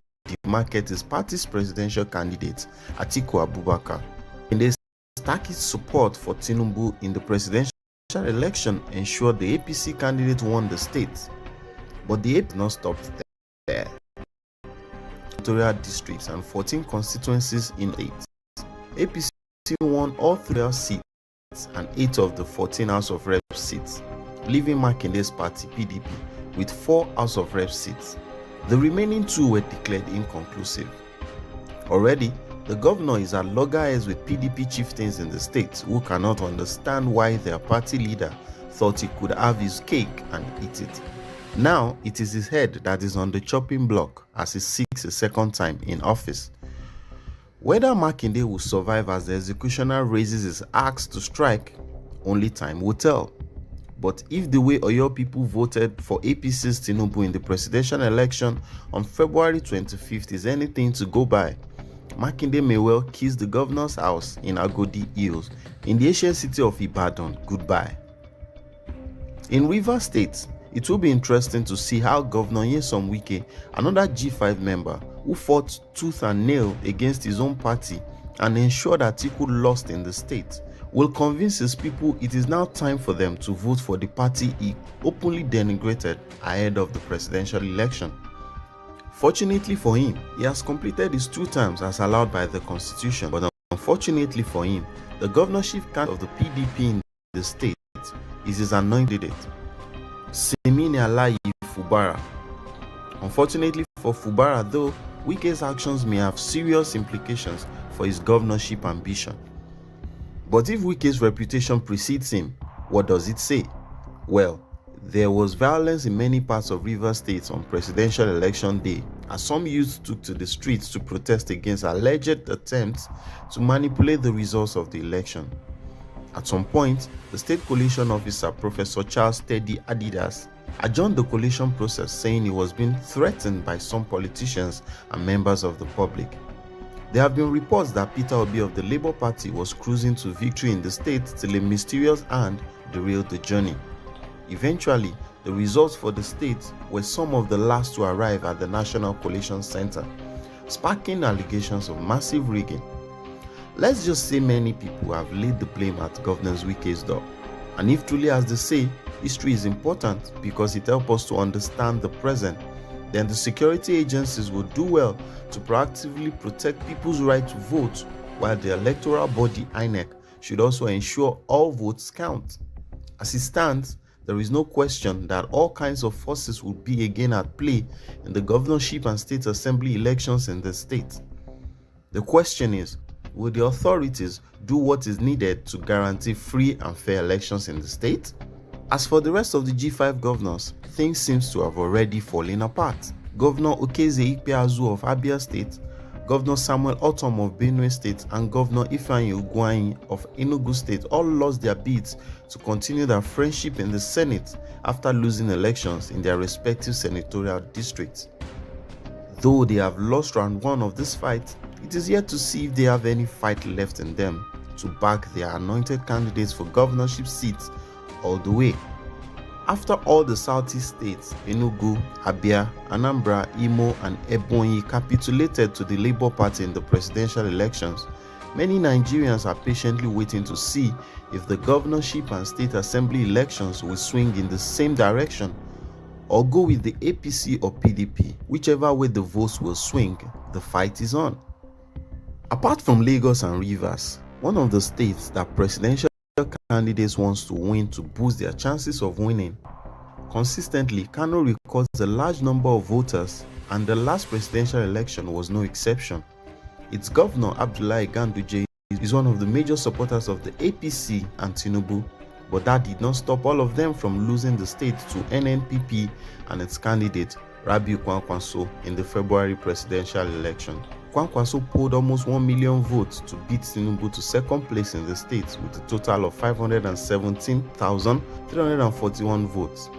demarcate his party's presidential candidate, Atiku Abubakar. And they stacked his support for Tinubu in the presidential election ensured the APC candidate won the state. But the APC did not stop there. Gubernatorial districts and 14 constituencies in 8. APC won all 3 seats and 8 of the 14 House of Reps seats, leaving Makinde's party, PDP, with 4 House of Reps seats. The remaining 2 were declared inconclusive. Already, the governor is at loggerheads with PDP chieftains in the state who cannot understand why their party leader thought he could have his cake and eat it. Now, it is his head that is on the chopping block as he seeks a second time in office. Whether Makinde will survive as the executioner raises his axe to strike, only time will tell. But if the way Oyo people voted for APC's Tinubu in the presidential election on February 25th is anything to go by, Makinde may well kiss the governor's house in Agodi Hills in the ancient city of Ibadan goodbye. In Rivers State, it will be interesting to see how Governor Nyesom Wike, another G5 member who fought tooth and nail against his own party and ensured Atiku lost in the state, will convince his people it is now time for them to vote for the party he openly denigrated ahead of the presidential election. Fortunately for him, he has completed his 2 terms as allowed by the constitution, but unfortunately for him, the governorship candidate of the PDP in the state is his anointed Semini Alayi Fubara. Unfortunately for Fubara though, Wike's actions may have serious implications for his governorship ambition. But if Wike's reputation precedes him, what does it say? Well, there was violence in many parts of Rivers State on presidential election day, as some youths took to the streets to protest against alleged attempts to manipulate the results of the election. At some point, the state collation officer, Professor Charles Teddy Adidas, adjourned the collation process, saying he was being threatened by some politicians and members of the public. There have been reports that Peter Obi of the Labour Party was cruising to victory in the state till a mysterious hand derailed the journey. Eventually, the results for the state were some of the last to arrive at the National Collation Center, sparking allegations of massive rigging. Let's just say many people have laid the blame at Governor Wike's door. And if truly, as they say, history is important because it helps us to understand the present, then the security agencies will do well to proactively protect people's right to vote, while the electoral body INEC should also ensure all votes count. As it stands, there is no question that all kinds of forces will be again at play in the governorship and state assembly elections in the state. The question is, will the authorities do what is needed to guarantee free and fair elections in the state? As for the rest of the G5 governors, things seem to have already fallen apart. Governor Okeze Ikpeazu of Abia State, Governor Samuel Otom of Benue State, and Governor Ifeanyi Ugwuanyi of Enugu State all lost their bids to continue their friendship in the Senate after losing elections in their respective senatorial districts. Though they have lost round 1 of this fight, it is yet to see if they have any fight left in them to back their anointed candidates for governorship seats all the way. After all the southeast states, Enugu, Abia, Anambra, Imo, and Ebonyi capitulated to the Labour Party in the presidential elections, many Nigerians are patiently waiting to see if the governorship and state assembly elections will swing in the same direction or go with the APC or PDP. Whichever way the votes will swing, the fight is on. Apart from Lagos and Rivers, one of the states that presidential candidates wants to win to boost their chances of winning consistently, Kano records a large number of voters, and the last presidential election was no exception. Its governor, Abdullahi Ganduje, is one of the major supporters of the APC and Tinubu, but that did not stop all of them from losing the state to NNPP and its candidate, Rabiu Kwankwaso, in the February presidential election. Kwankwaso polled almost 1 million votes to beat Tinubu to second place in the state with a total of 517,341 votes.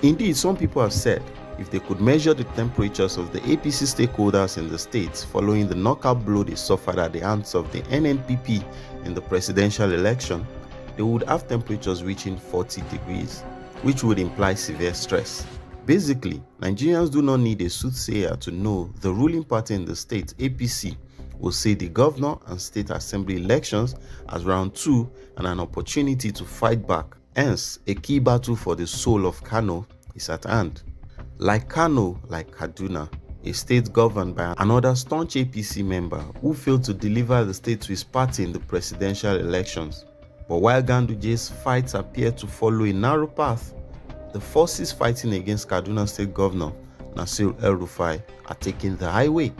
Indeed, some people have said if they could measure the temperatures of the APC stakeholders in the state following the knockout blow they suffered at the hands of the NNPP in the presidential election, they would have temperatures reaching 40 degrees, which would imply severe stress. Basically, Nigerians do not need a soothsayer to know the ruling party in the state, APC, will see the governor and state assembly elections as round 2 and an opportunity to fight back. Hence, a key battle for the soul of Kano is at hand. Like Kano, like Kaduna, a state governed by another staunch APC member who failed to deliver the state to his party in the presidential elections. But while Ganduje's fights appear to follow a narrow path, the forces fighting against Kaduna State Governor Nasir El-Rufai are taking the highway.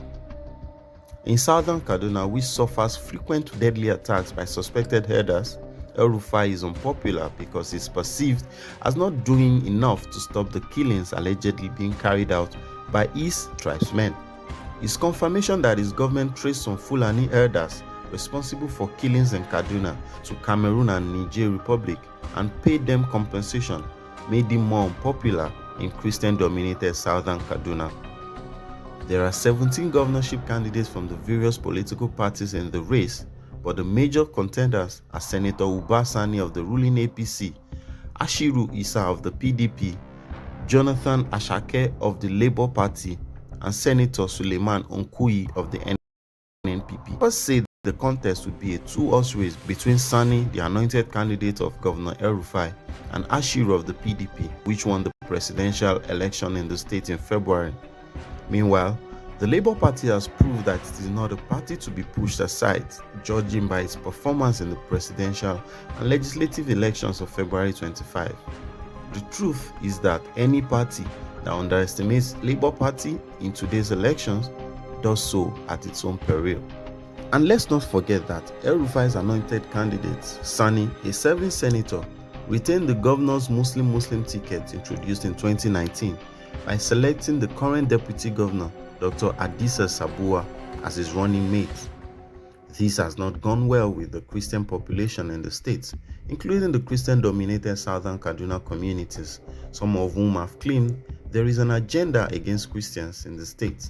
In southern Kaduna, which suffers frequent deadly attacks by suspected herders, El-Rufai is unpopular because he is perceived as not doing enough to stop the killings allegedly being carried out by his tribesmen. His confirmation that his government traced some Fulani herders responsible for killings in Kaduna to Cameroon and Niger Republic and paid them compensation, made him more unpopular in Christian-dominated southern Kaduna. There are 17 governorship candidates from the various political parties in the race, but the major contenders are Senator Uba Sani of the ruling APC, Ashiru Isa of the PDP, Jonathan Ashake of the Labour Party, and Senator Suleiman Onkuyi of the NNPP. First said the contest would be a two-horse race between Sani, the anointed candidate of Governor El-Rufai, and Ashiru of the PDP, which won the presidential election in the state in February. Meanwhile, the Labour Party has proved that it is not a party to be pushed aside, judging by its performance in the presidential and legislative elections of February 25. The truth is that any party that underestimates Labour Party in today's elections does so at its own peril. And let's not forget that El-Rufai's anointed candidate, Sani, a serving senator, retained the governor's Muslim ticket introduced in 2019 by selecting the current deputy governor, Dr. Adisa Sabuwa, as his running mate. This has not gone well with the Christian population in the state, including the Christian-dominated southern Kaduna communities, some of whom have claimed there is an agenda against Christians in the state.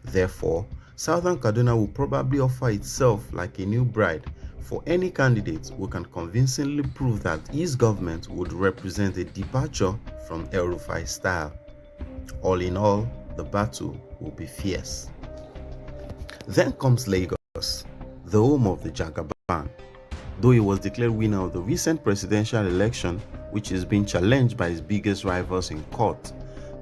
Therefore, southern Kaduna will probably offer itself like a new bride for any candidate who can convincingly prove that his government would represent a departure from El-Rufai's style. All in all, the battle will be fierce. Then comes Lagos, the home of the Jagaban. Though he was declared winner of the recent presidential election, which is being challenged by his biggest rivals in court,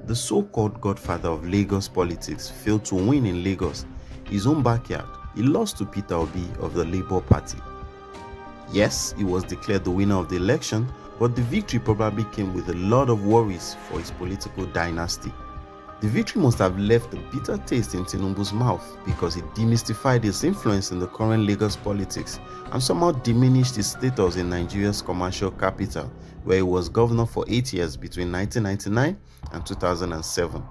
the so-called godfather of Lagos politics failed to win in Lagos, his own backyard. He lost to Peter Obi of the Labour Party. Yes, he was declared the winner of the election, but the victory probably came with a lot of worries for his political dynasty. The victory must have left a bitter taste in Tinubu's mouth because it demystified his influence in the current Lagos politics and somehow diminished his status in Nigeria's commercial capital, where he was governor for 8 years between 1999 and 2007.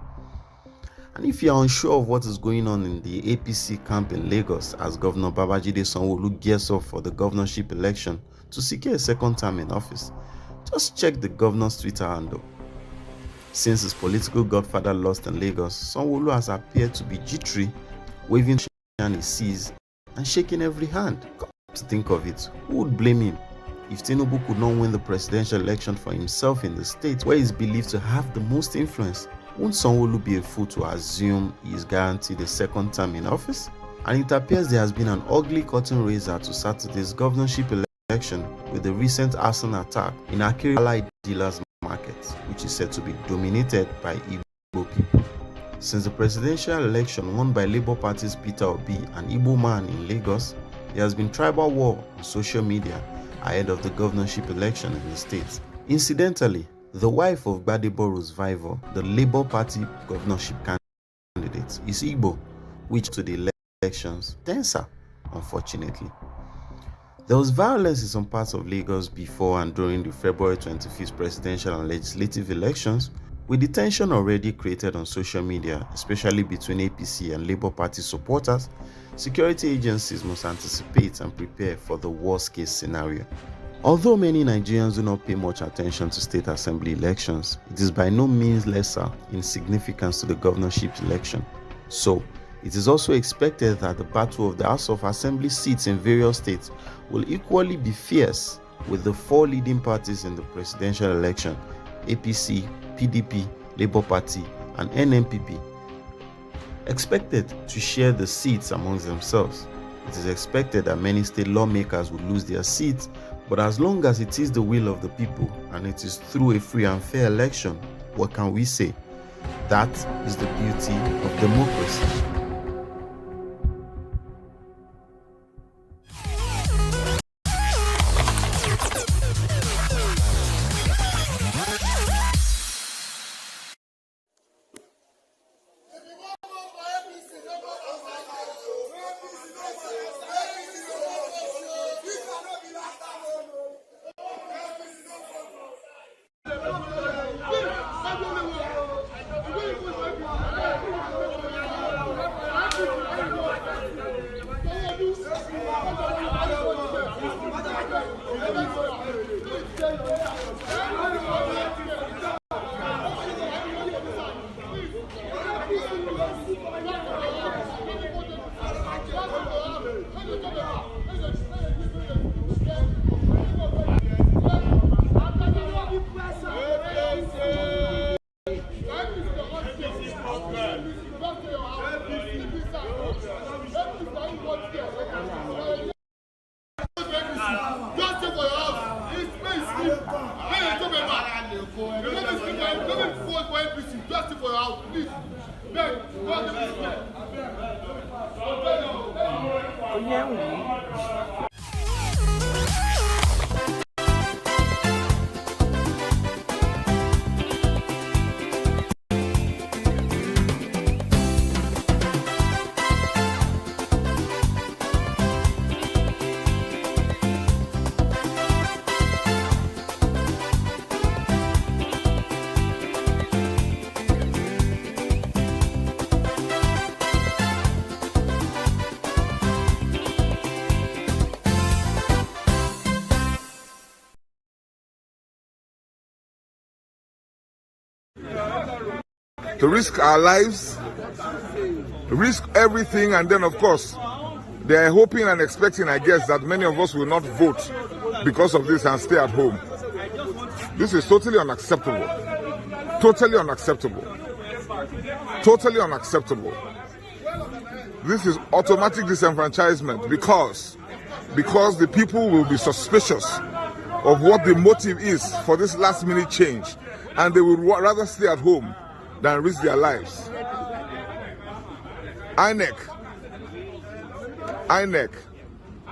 And if you are unsure of what is going on in the APC camp in Lagos as Governor Babajide Sanwo-Olu gears up for the governorship election to secure a second term in office, just check the governor's Twitter handle. Since his political godfather lost in Lagos, Sanwo-Olu has appeared to be jittery, waving his seas and shaking every hand. Come to think of it, who would blame him? If Tinubu could not win the presidential election for himself in the state where he is believed to have the most influence, won't Sanwo-Olu be a fool to assume he is guaranteed a second term in office? And it appears there has been an ugly curtain raiser to Saturday's governorship election with the recent arson attack in Akiri Dealers Market, which is said to be dominated by Igbo people. Since the presidential election won by Labour Party's Peter Obi, an Igbo man in Lagos, there has been tribal war on social media ahead of the governorship election in the state. Incidentally, the wife of Gbadebo's rival, the Labour Party governorship candidate, is Igbo, which to the elections tenser, unfortunately. There was violence in some parts of Lagos before and during the February 25th presidential and legislative elections, with the tension already created on social media, especially between APC and Labour Party supporters. Security agencies must anticipate and prepare for the worst-case scenario. Although many Nigerians do not pay much attention to state assembly elections, it is by no means lesser in significance to the governorship election. So, it is also expected that the battle of the House of Assembly seats in various states will equally be fierce, with the four leading parties in the presidential election, APC, PDP, Labour Party, and NNPP, expected to share the seats amongst themselves. It is expected that many state lawmakers will lose their seats, but as long as it is the will of the people and it is through a free and fair election, what can we say? That is the beauty of democracy. for APC, just for your house, please. Beg, go to the to risk our lives, risk everything, and then, of course, they are hoping and expecting, I guess, that many of us will not vote because of this and stay at home. This is totally unacceptable. Totally unacceptable. Totally unacceptable. This is automatic disenfranchisement because the people will be suspicious of what the motive is for this last-minute change, and they would rather stay at home than risk their lives. INEC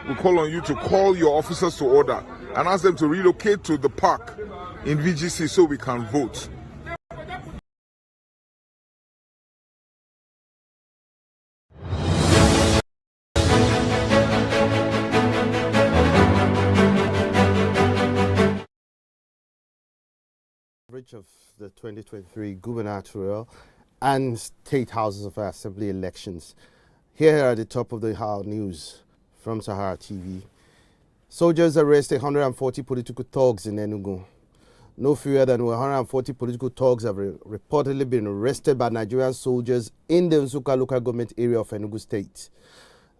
will call on you to call your officers to order and ask them to relocate to the park in VGC so we can vote. Of the 2023 Gubernatorial and State Houses of Assembly elections. Here at the top of the hour news from Sahara TV. Soldiers arrested 140 political thugs in Enugu. No fewer than 140 political thugs have reportedly been arrested by Nigerian soldiers in the Nsukka local government area of Enugu State,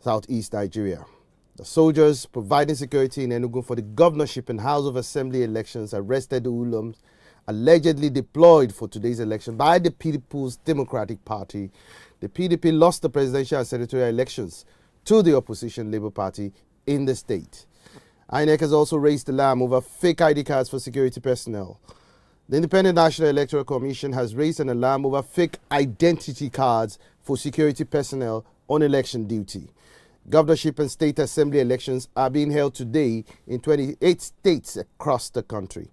southeast Nigeria. The soldiers providing security in Enugu for the governorship and House of Assembly elections arrested the hoodlums allegedly deployed for today's election by the People's Democratic Party. The PDP lost the presidential and senatorial elections to the opposition Labour Party in the state. INEC has also raised alarm over fake ID cards for security personnel. The Independent National Electoral Commission has raised an alarm over fake identity cards for security personnel on election duty. Governorship and state assembly elections are being held today in 28 states across the country.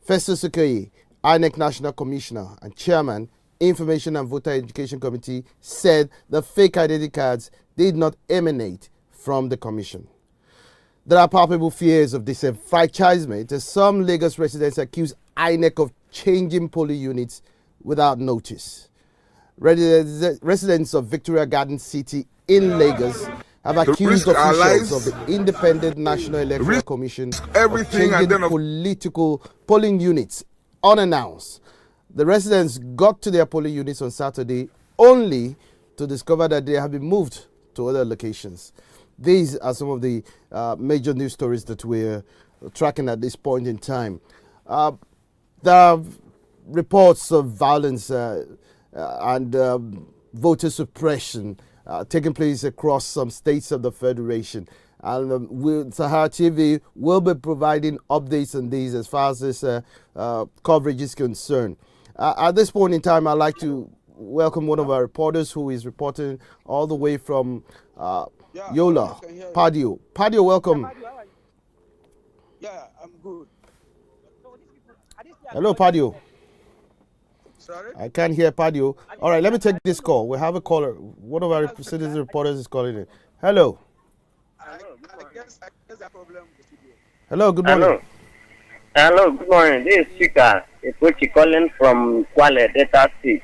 Festus Okoye, INEC National Commissioner and Chairman, Information and Voter Education Committee, said the fake identity cards did not emanate from the Commission. There are palpable fears of disenfranchisement as some Lagos residents accuse INEC of changing polling units without notice. Residents of Victoria Garden City in Lagos have accused officials of the Independent National Electoral Commission of changing political polling units unannounced. The residents got to their polling units on Saturday only to discover that they have been moved to other locations. These are some of the major news stories that we're tracking at this point in time. There are reports of violence and voter suppression taking place across some states of the Federation. And Sahara TV will be providing updates on these as far as this coverage is concerned. At this point in time, I'd like to welcome one of our reporters who is reporting all the way from Yola, Padio. Padio, welcome. Yeah, I'm good. Hello, Padio. Sorry? I can't hear Padio. All right, let me take this call. We have a caller. One of our citizen reporters is calling in. Hello. I guess that problem with you. Hello, good morning. Hello, good morning. This is Chika, a coach calling from Kwale, Delta State.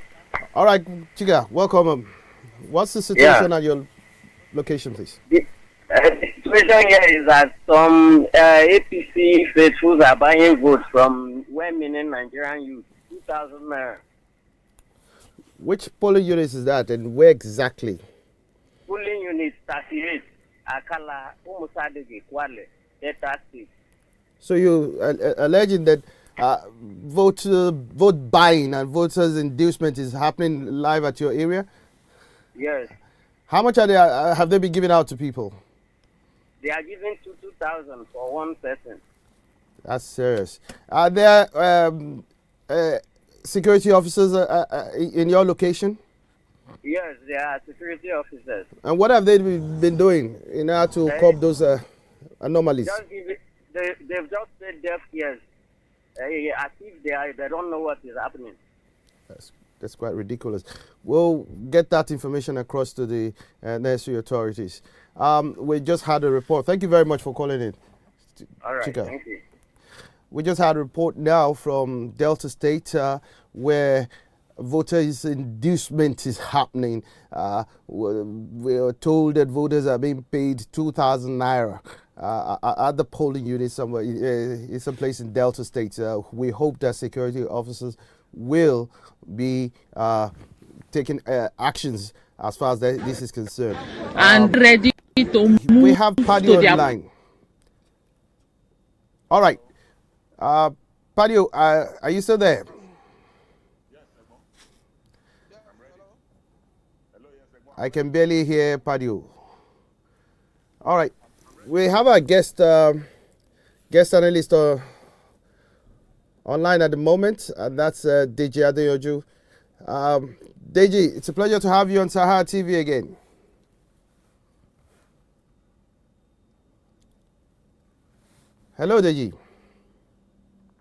All right, Chika, welcome. What's the situation at your location, please? The situation here is that some APC faithfuls are buying votes from women Nigerian youth, 2,000 naira. Which polling units is that and where exactly? Polling unit 38, Akala, Umusadege, Kwale, Delta State. So you alleging that vote buying and voters inducement is happening live at your area? Yes. How much have they been giving out to people? They are giving 2,000 for one person. That's serious. Are there security officers in your location? Yes, they are security officers. And what have they been doing in order to curb those anomalies? They've just said deaf ears, as if they don't know what is happening. That's quite ridiculous. We'll get that information across to the necessary authorities. We just had a report. Thank you very much for calling in. All right, Chika. thank you. We just had a report now from Delta State where voters' inducement is happening. We are told that voters are being paid 2,000 naira at the polling unit somewhere in some place in Delta State. We hope that security officers will be taking actions as far as this is concerned. And ready to move. We have Padio online. All right. Padio, are you still there? I can barely hear Padio. All right. We have our guest analyst online at the moment, and that's Deji Adeyoju. Deji, it's a pleasure to have you on Sahara TV again. Hello, Deji.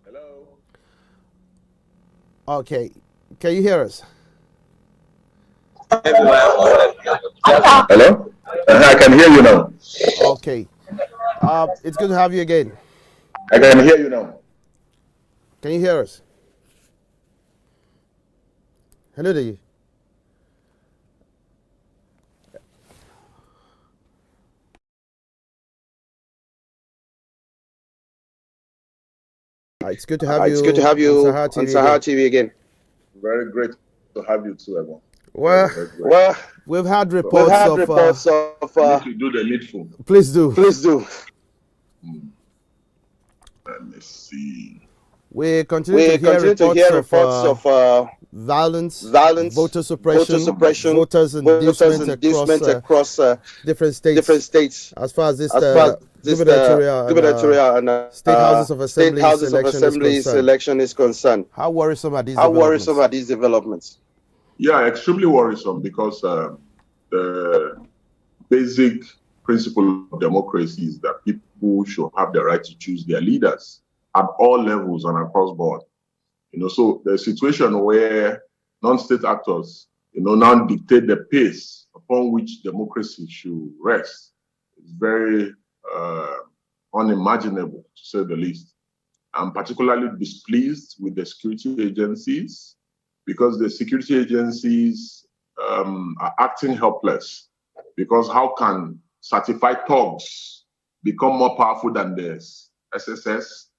Hello. Okay. Can you hear us? Hello? I can hear you now. Okay. It's good to have you again. I can hear you now. Can you hear us? Hello, Deji. It's good to have you. It's good to have you on Sahara TV again. Very great to have you too, everyone. Well, we've had reports of. Need to do the needful. Please do. Please do. Let me see. We continue to hear reports of violence, voter suppression, voters inducement across different states. As far as this gubernatorial and state houses of assembly election is concerned. How worrisome are these? Developments? Yeah, extremely worrisome, because the basic principle of democracy is that people should have the right to choose their leaders at all levels and across board. So the situation where non-state actors, now dictate the pace upon which democracy should rest is very unimaginable, to say the least. I'm particularly displeased with the security agencies, because the security agencies are acting helpless. Because how can certified thugs become more powerful than the SSS,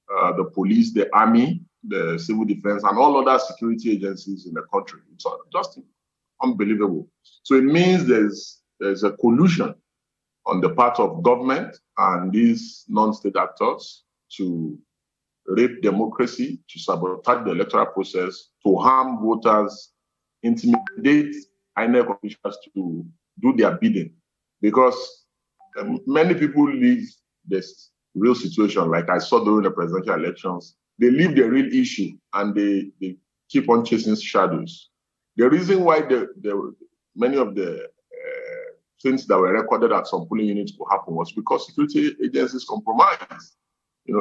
the police, the army, the civil defense, and all other security agencies in the country? It's just unbelievable. So it means there's a collusion on the part of government and these non-state actors to rape democracy, to sabotage the electoral process, to harm voters, intimidate INEC officials to do their bidding. Because many people leave this real situation, like I saw during the presidential elections. They leave the real issue and they keep on chasing shadows. The reason why many of the things that were recorded at some polling units could happen was because security agencies compromised.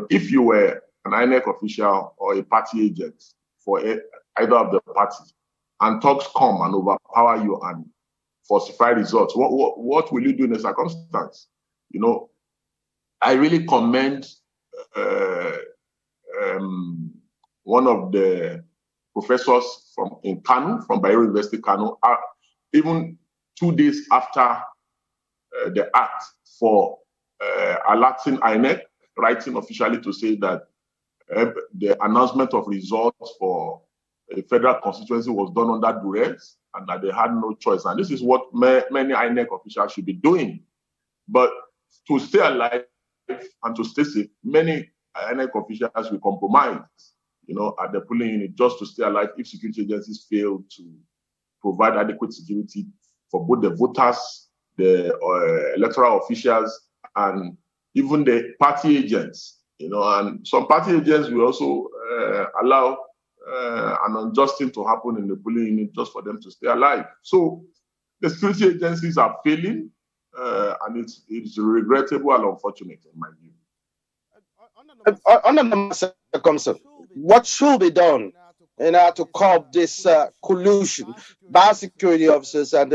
If you were an INEC official or a party agent for either of the parties, and thugs come and overpower you and falsify results, what will you do in a circumstance? I really commend one of the professors in Kano, from Bayero University, Kano, even 2 days after the act, for alerting INEC, writing officially to say that the announcement of results for a federal constituency was done under duress and that they had no choice. And this is what many INEC officials should be doing. But to stay alive and to stay safe, many INEC officials will compromise, at the polling unit just to stay alive if security agencies fail to provide adequate security for both the voters, the electoral officials, and even the party agents. And some party agents will also allow an unjust thing to happen in the polling unit just for them to stay alive. So the security agencies are failing, and it's regrettable and unfortunate in my view. Under the circumstances, what should be done in order to curb this collusion by security officers and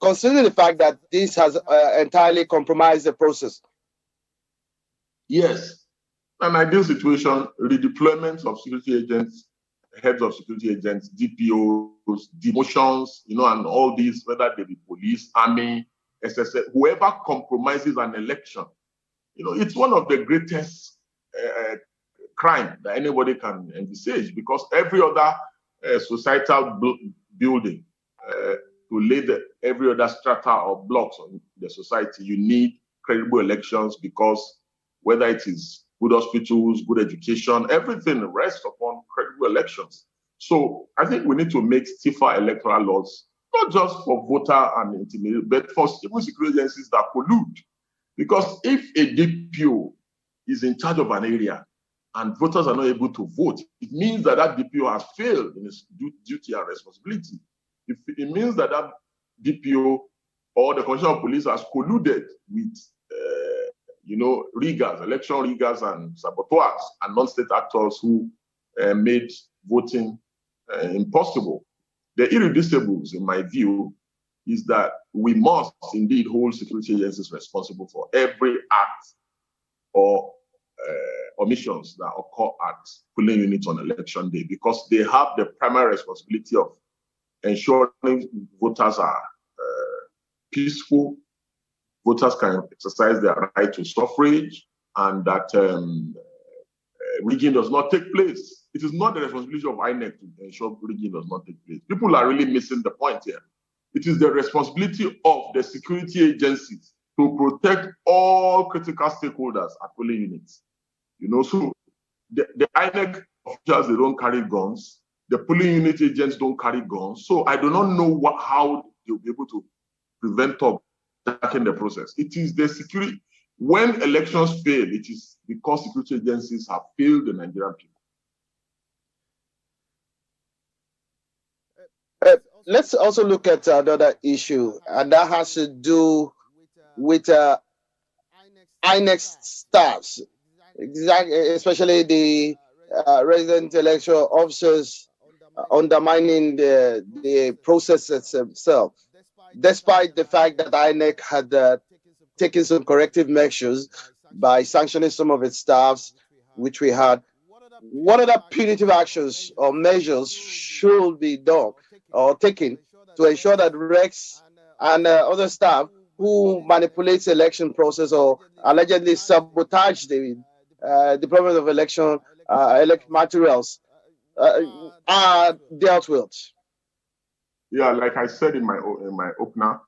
considering the fact that this has entirely compromised the process? Yes, an ideal situation: redeployment of security agents, heads of security agents, DPOs, demotions, and all these, whether they be police, army, SSS, whoever compromises an election. It's one of the greatest crime that anybody can envisage, because every other societal building to lay every other strata or blocks on the society, you need credible elections, because whether it is good hospitals, good education, everything rests upon credible elections. So I think we need to make stiffer electoral laws, not just for voter and intimidation, but for even security agencies that collude. Because if a DPO is in charge of an area and voters are not able to vote, it means that that DPO has failed in its duty and responsibility. It means that that DPO or the Commissioner of Police has colluded with, riggers, election riggers and saboteurs and non-state actors who made voting impossible. The irreducibles, in my view, is that we must indeed hold security agencies responsible for every act or omissions that occur at polling units on election day, because they have the primary responsibility of ensuring voters are peaceful, voters can exercise their right to suffrage, and that rigging does not take place. It is not the responsibility of INEC to ensure rigging does not take place. People are really missing the point here. It is the responsibility of the security agencies to protect all critical stakeholders at polling units. So the INEC officials, they don't carry guns. The polling unit agents don't carry guns. So I do not know how they'll be able to prevent talk in the process. It is the security. When elections fail, it is because security agencies have failed the Nigerian people. Let's also look at another issue, and that has to do with INEC staffs, especially the resident election officers undermining the process itself, despite the fact that INEC had taken some corrective measures by sanctioning some of its staffs, which we had. What other punitive actions or measures should be done or taken to ensure that RECs and other staff who manipulates the election process or allegedly sabotage the deployment of election materials are dealt with? Yeah, like I said in my opener,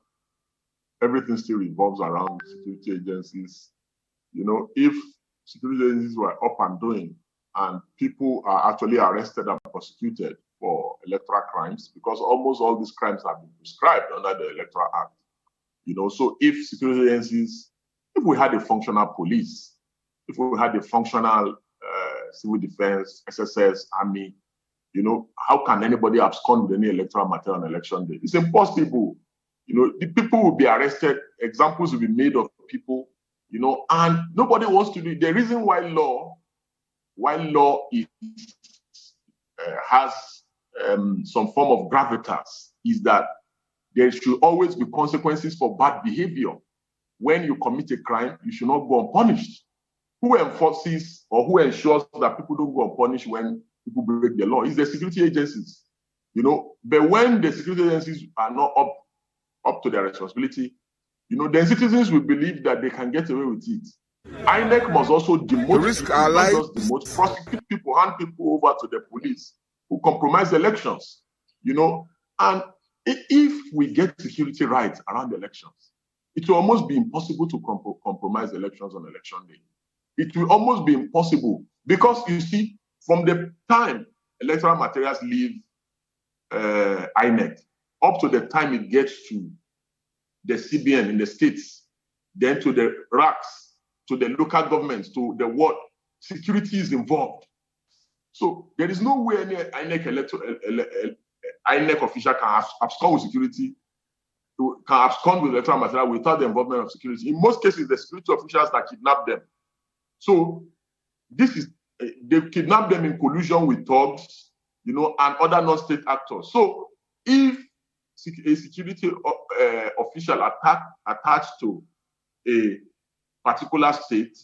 everything still revolves around security agencies. If security agencies were up and doing, and people are actually arrested and prosecuted for electoral crimes, because almost all these crimes have been prescribed under the Electoral Act. So if security agencies, if we had a functional police, if we had a functional civil defense, SSS, army, how can anybody abscond with any electoral material on election day? It's impossible. The people will be arrested, examples will be made of people, and nobody wants to do it. The reason why law has some form of gravitas is that there should always be consequences for bad behavior. When you commit a crime, you should not go unpunished. Who enforces or who ensures that people don't go unpunished when people break the law? It's the security agencies. But when the security agencies are not up to their responsibility, then citizens will believe that they can get away with it. INEC must also demote people, not just demote, prosecute people, hand people over to the police who compromise elections. And if we get security right around the elections, it will almost be impossible to compromise elections on election day. It will almost be impossible, because you see, from the time electoral materials leave INEC up to the time it gets to the CBN in the states, then to the RACs, to the local governments, to the world, security is involved. So there is no way any INEC official can abscond with security, can abscond with electoral material without the involvement of security. In most cases, the security officials that kidnap them. So this is, they kidnap them in collusion with thugs, and other non-state actors. So if a security official attached to a particular state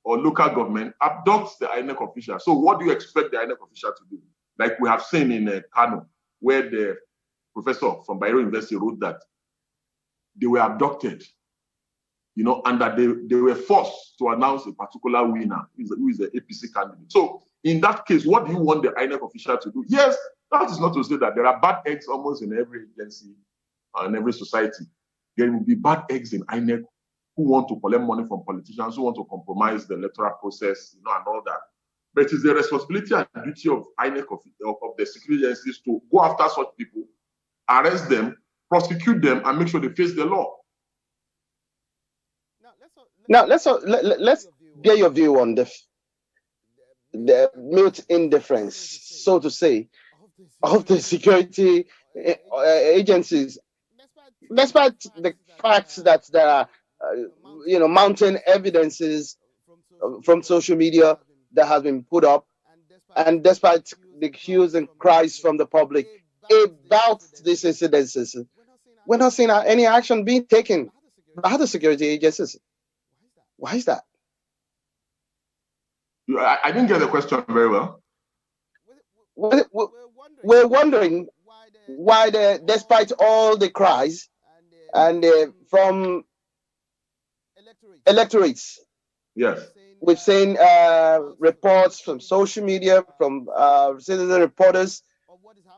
or local government abducts the INEC official, so what do you expect the INEC official to do? Like we have seen in Kano, where the professor from Bayero University wrote that they were abducted, and that they were forced to announce a particular winner who is the APC candidate. So in that case, what do you want the INEC official to do? Yes, that is not to say that there are bad eggs almost in every agency and every society. There will be bad eggs in INEC who want to collect money from politicians, who want to compromise the electoral process, and all that. But it is the responsibility and duty of INEC, of the security agencies, to go after such people, arrest them, prosecute them, and make sure they face the law. Now let's get your view on the mute indifference, so to say, of the security agencies, despite the facts that there are, mounting evidences from social media that has been put up, and despite the hues and cries from the public about these incidences, we're not seeing any action being taken by the security agencies. Why is that? I didn't get the question very well. We're wondering why, despite all the cries and from electorates, yes, we've seen reports from social media, from citizen reporters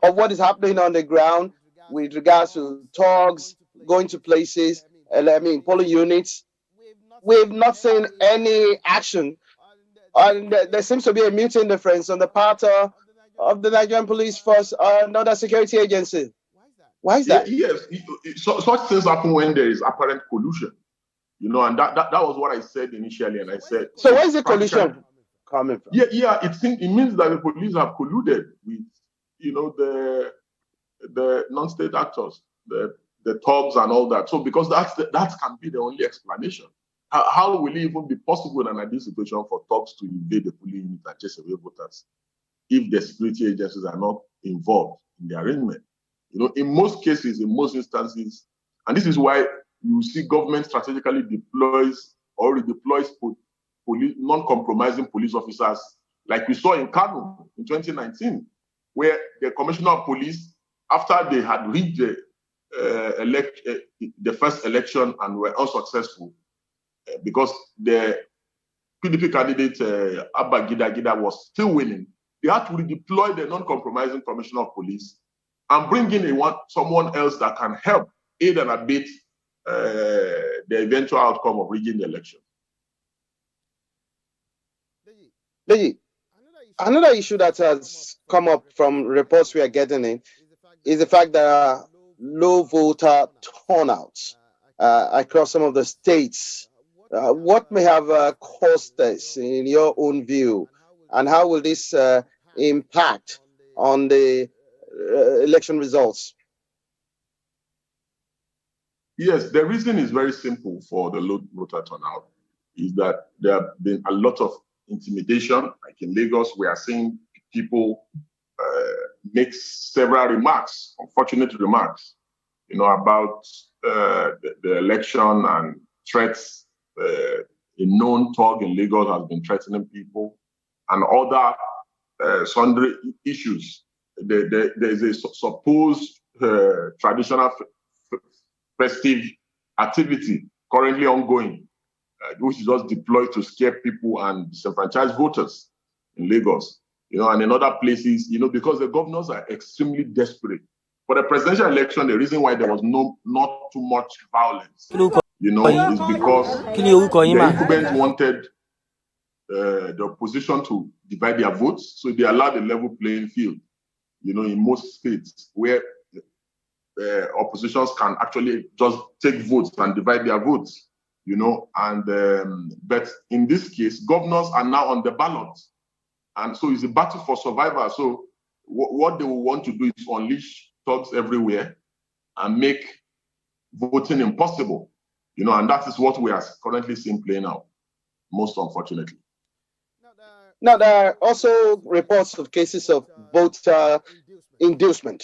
of what is happening on the ground with regards to thugs going to places, polling units. We've not seen any action, and there seems to be a mute indifference on the part of the Nigerian police force and other security agencies. Why is that? Yes, such things happen when there is apparent collusion, and that was what I said initially, and I said. So where is the collusion coming from? Yeah, it means that the police have colluded with, the non-state actors, the thugs and all that. So because that can be the only explanation. How will it even be possible in an ideal situation for thugs to invade the polling unit and chase away voters if the security agencies are not involved in the arrangement? In most cases, in most instances, and this is why you see government strategically deploys or redeploys non-compromising police officers, like we saw in Kano in 2019, where the commissioner of police, after they had reached the first election and were unsuccessful, because the PDP candidate Abba Gida was still winning, they had to redeploy the non-compromising commissioner of police and bring in someone else that can help aid and abet the eventual outcome of rigging the election. Another issue that has come up from reports we are getting in is the fact that low voter turnouts across some of the states. What may have caused this, in your own view, and how will this impact on the election results? Yes, the reason is very simple for the low voter turnout, is that there have been a lot of intimidation. Like in Lagos, we are seeing people make several remarks, unfortunate remarks, about the election and threats. A known thug in Lagos has been threatening people, and other sundry issues. There is a supposed traditional festive activity currently ongoing, which is just deployed to scare people and disenfranchise voters in Lagos, and in other places, because the governors are extremely desperate. For the presidential election, the reason why there was not too much violence, is because the incumbents wanted the opposition to divide their votes, so they allowed a level playing field, in most states where oppositions can actually just take votes and divide their votes, but in this case, governors are now on the ballot, And so it's a battle for survival. So what they will want to do is unleash thugs everywhere and make voting impossible, and that is what we are currently seeing playing out, most unfortunately. Now, there are also reports of cases of voter inducement.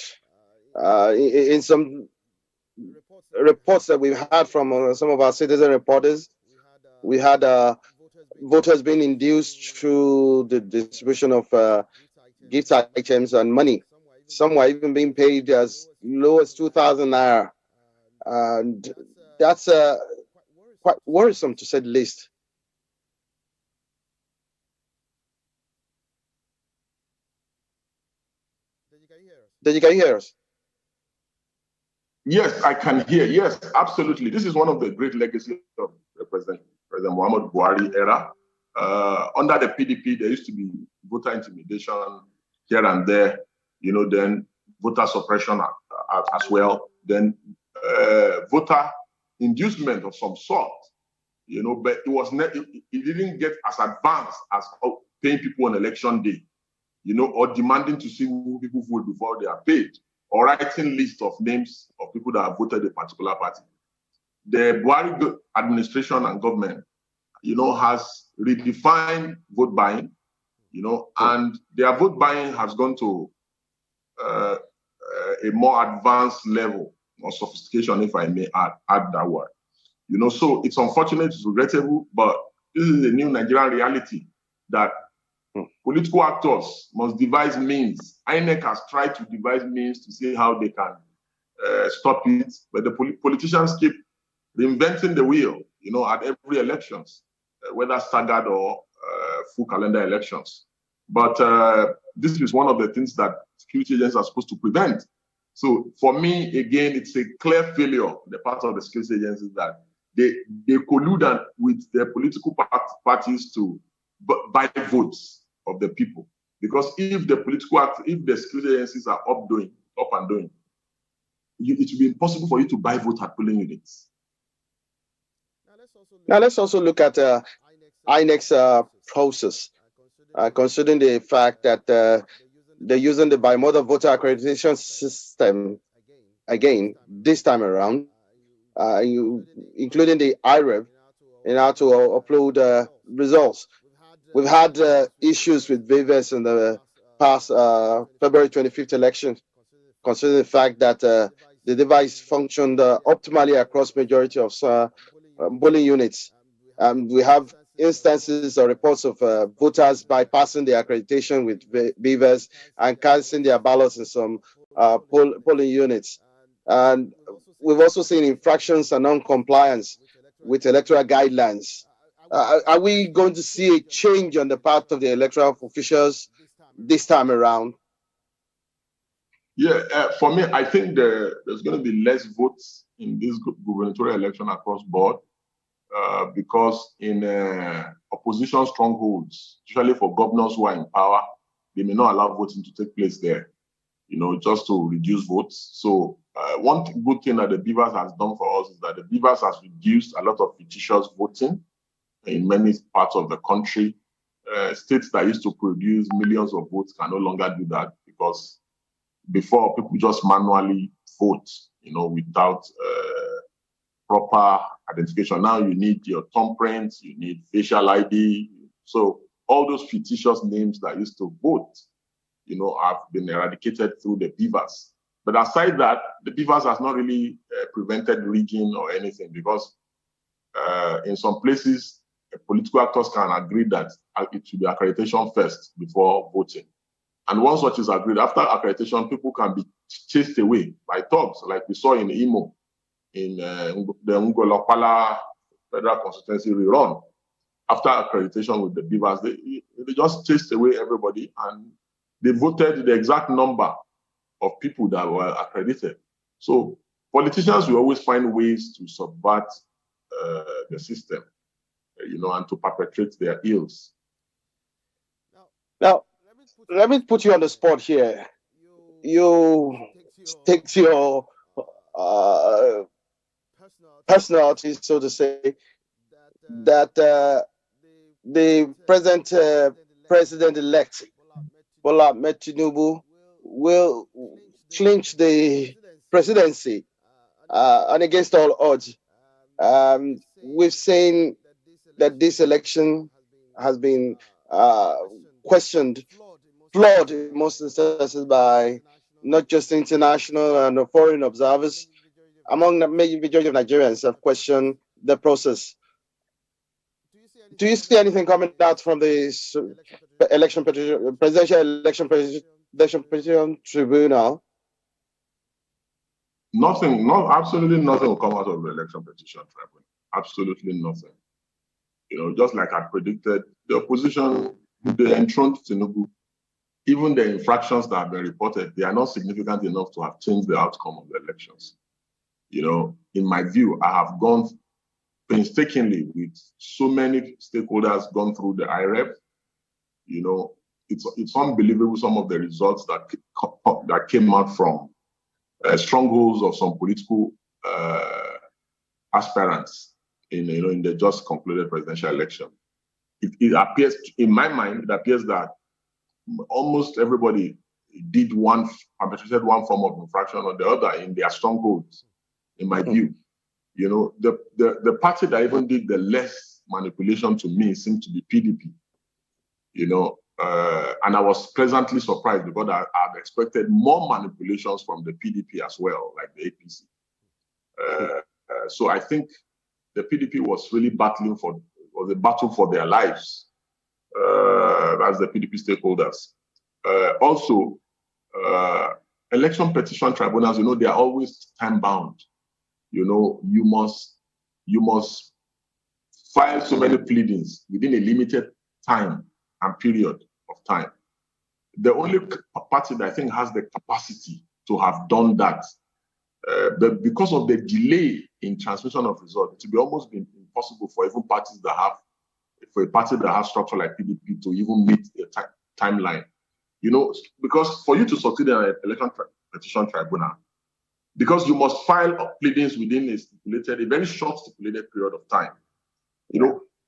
In some reports that we've had from some of our citizen reporters, we had voters being induced through the distribution of gift items and money. Some were even being paid as low as 2,000 naira. And that's quite worrisome, to say the least. Did you hear us? Yes, I can hear. Yes, absolutely. This is one of the great legacies of President Muhammad Buhari era. Under the PDP, there used to be voter intimidation here and there, then voter suppression as well, then voter inducement of some sort, but it didn't get as advanced as paying people on election day, or demanding to see who people vote before they are paid, or writing lists of names of people that have voted a particular party. The Buhari administration and government, has redefined vote buying, and their vote buying has gone to a more advanced level or sophistication, if I may add that word. So it's unfortunate, it's regrettable, but this is a new Nigerian reality that political actors must devise means. INEC has tried to devise means to see how they can stop it, but the politicians keep reinventing the wheel, at every elections, whether staggered or full calendar elections. But this is one of the things that security agents are supposed to prevent. So for me, again, it's a clear failure on the part of the security agencies that they collude with their political parties to buy votes of the people. Because if the security agencies are up and doing, it will be impossible for you to buy votes at polling units. Now let's also look at INEC's process, considering the fact that they're using the bimodal voter accreditation system again this time around, including the IREV, in order to upload results. We've had issues with BVS in the past February 25th election, considering the fact that the device functioned optimally across majority of polling units. We have instances or reports of voters bypassing the accreditation with BVS and casting their ballots in some polling units. And we've also seen infractions and non-compliance with electoral guidelines. Are we going to see a change on the part of the electoral officials this time around? Yeah, for me, I think there's going to be less votes in this gubernatorial election across board because in opposition strongholds, especially for governors who are in power, they may not allow voting to take place there, just to reduce votes. So one good thing that the Beavers has done for us is that the Beavers has reduced a lot of fictitious voting in many parts of the country. States that used to produce millions of votes can no longer do that because before people just manually vote, without proper identification. Now you need your thumbprint, you need facial ID. So all those fictitious names that used to vote, have been eradicated through the Beavers. But aside that, the Beavers has not really prevented rigging or anything because in some places, political actors can agree that it should be accreditation first before voting. And once such is agreed, after accreditation, people can be chased away by thugs, like we saw in Imo, in the Ngolopala Federal Constituency rerun. After accreditation with the Beavers, they just chased away everybody and they voted the exact number of people that were accredited. So politicians will always find ways to subvert the system, and to perpetrate their ills. Now, let me put you on the spot here. You take your personality, so to say, that the present President-elect Bola Ahmed Tinubu will clinch the presidency and against all odds. We've seen that this election has been questioned, flawed in most instances by not just international and foreign observers. Among the majority of Nigerians have questioned the process. Do you see anything coming out from the presidential election petition tribunal? Nothing, absolutely nothing will come out of the election petition tribunal. Absolutely nothing. Just like I predicted, the opposition, they enthroned Tinubu. Even the infractions that have been reported, they are not significant enough to have changed the outcome of the elections. In my view, I have gone painstakingly with so many stakeholders, gone through the IREP. It's unbelievable some of the results that came out from strongholds of some political aspirants in the just concluded presidential election. It appears, in my mind, it appears that almost everybody perpetrated one form of infraction or the other in their strongholds, in my view. The party that even did the less manipulation to me seemed to be PDP. And I was pleasantly surprised because I had expected more manipulations from the PDP as well, like the APC. So I think the PDP was really battling a battle for their lives as the PDP stakeholders. Also, election petition tribunals, they are always time bound. You must file so many pleadings within a limited time and period of time. The only party that I think has the capacity to have done that, but because of the delay in transmission of results, it will be almost been impossible for even parties that have, for a party that has structure like PDP to even meet the timeline. Because for you to succeed in an election petition tribunal, because you must file pleadings within a very short stipulated period of time.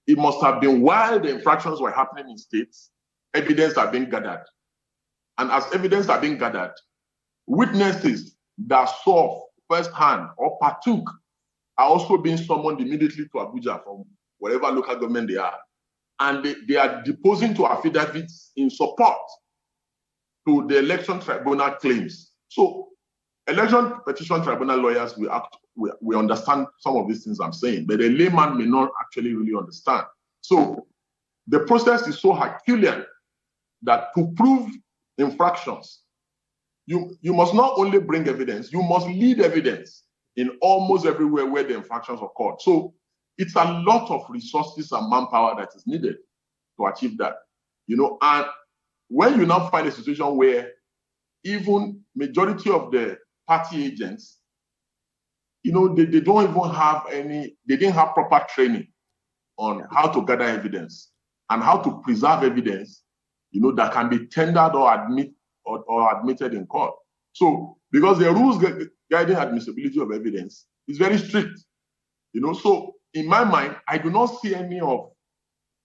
It must have been while the infractions were happening in states, evidence are being gathered. And as evidence are being gathered, witnesses that saw firsthand or partook are also being summoned immediately to Abuja from whatever local government they are. And they are deposing to affidavits in support to the election tribunal claims. So election petition tribunal lawyers, we understand some of these things I'm saying, but a layman may not actually really understand. So the process is so Herculean that to prove infractions, you must not only bring evidence, you must lead evidence in almost everywhere where the infractions occurred. So it's a lot of resources and manpower that is needed to achieve that. And when you now find a situation where even majority of the party agents, they don't even have they didn't have proper training on how to gather evidence and how to preserve evidence, that can be tendered or admitted in court. So, because the rules guiding admissibility of evidence is very strict, so in my mind, I do not see any of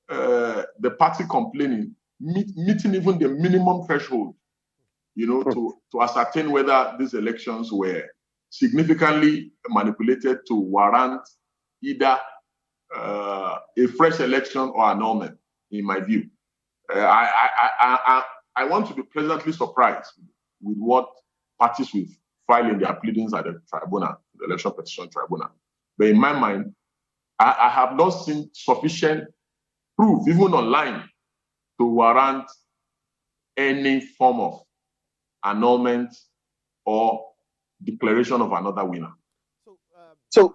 the party complaining meeting even the minimum threshold, to ascertain whether these elections were significantly manipulated to warrant either a fresh election or annulment, in my view. I want to be pleasantly surprised with what parties will file in their pleadings at the tribunal, the election petition tribunal. But in my mind, I have not seen sufficient proof, even online, to warrant any form of annulment or declaration of another winner. So,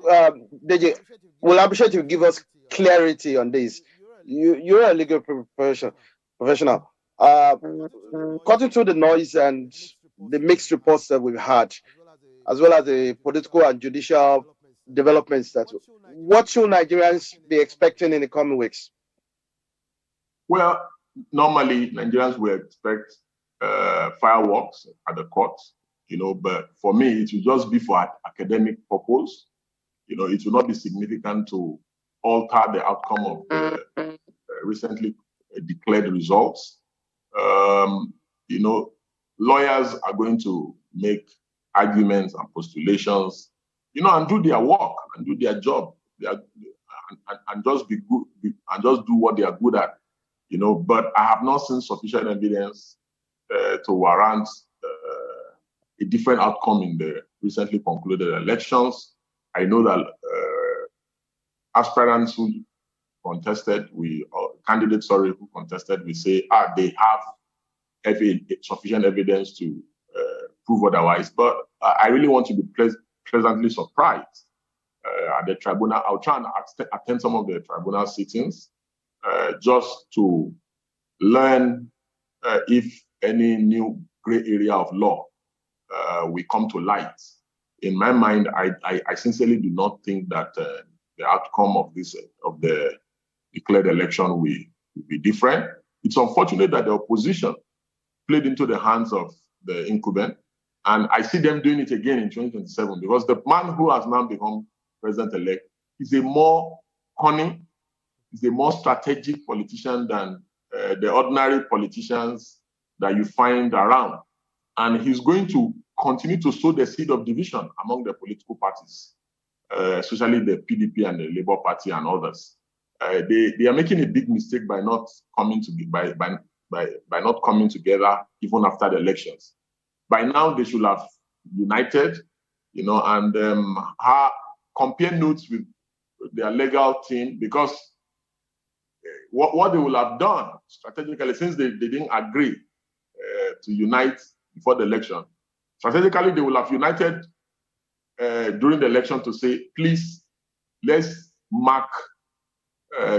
DJ, we'll appreciate you give us clarity on this. You're a legal professional. Cutting through the noise and the mixed reports that we've had, as well as the political and judicial developments, what should Nigerians be expecting in the coming weeks? Well, normally Nigerians will expect fireworks at the courts, but for me, it will just be for academic purpose. It will not be significant to alter the outcome of the recently declared results. You know, lawyers are going to make arguments and postulations, you know, and do their work and do their job, and just be good and just do what they are good at, you know. But I have not seen sufficient evidence to warrant a different outcome in the recently concluded elections. I know that aspirants who contested, candidates, who contested, we say, they have sufficient evidence to prove otherwise. But I really want to be pleasantly surprised at the tribunal. I'll try and attend some of the tribunal sittings just to learn if any new gray area of law will come to light. In my mind, I sincerely do not think that the outcome of the declared election will be different. It's unfortunate that the opposition played into the hands of the incumbent, and I see them doing it again in 2027, because the man who has now become president-elect is a more cunning, is a more strategic politician than the ordinary politicians that you find around. And he's going to continue to sow the seed of division among the political parties, especially the PDP and the Labour Party and others. They are making a big mistake by not coming together even after the elections. By now, they should have united, you know, and compare notes with their legal team, because what they will have done strategically, since they didn't agree to unite before the election, strategically they will have united during the election to say, please, let's mark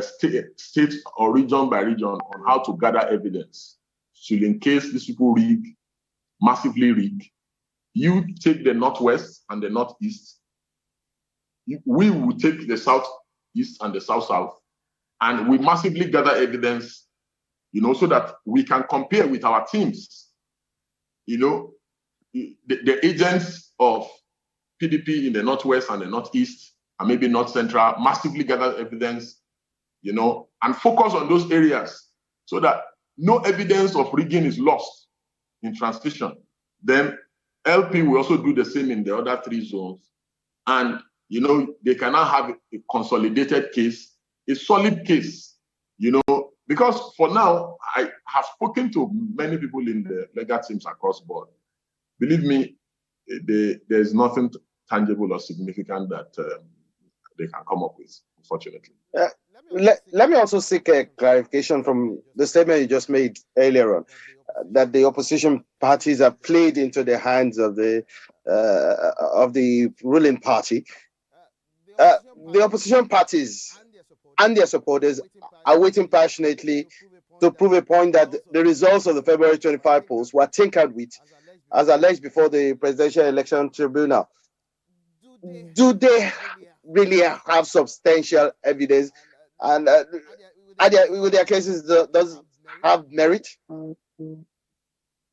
state or region by region on how to gather evidence. So in case these people massively rig, you take the Northwest and the Northeast, we will take the Southeast and the South-South, and we massively gather evidence, you know, so that we can compare with our teams. You know, the agents of PDP in the Northwest and the Northeast, and maybe North Central, massively gather evidence, you know, and focus on those areas so that no evidence of rigging is lost in transition. Then LP will also do the same in the other three zones. And, you know, they can now have a consolidated case, a solid case, you know, because for now, I have spoken to many people in the legal teams across the board. Believe me, there's nothing tangible or significant that they can come up with, unfortunately. Let me also seek a clarification from the statement you just made earlier on, that the opposition parties are played into the hands of the ruling party. The opposition parties and their supporters are waiting passionately to prove a point that the results of the February 25 polls were tinkered with, as alleged before the Presidential Election Tribunal. Do they really have substantial evidence? And with their cases, does have merit?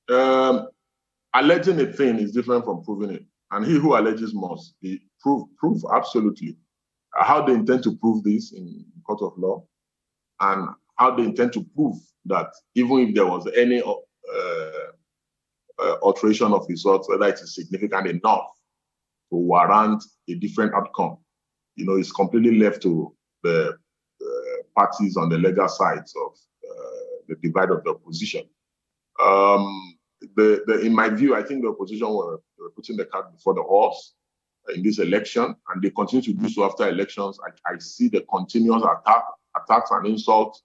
Alleging a thing is different from proving it. And he who alleges must be prove absolutely. How they intend to prove this in court of law, and how they intend to prove that even if there was any alteration of results, whether it is significant enough to warrant a different outcome, you know, it's completely left to the parties on the legal sides of the divide of the opposition. In my view, I think the opposition were putting the cart before the horse in this election, and they continue to do so after elections. I see the continuous attacks and insults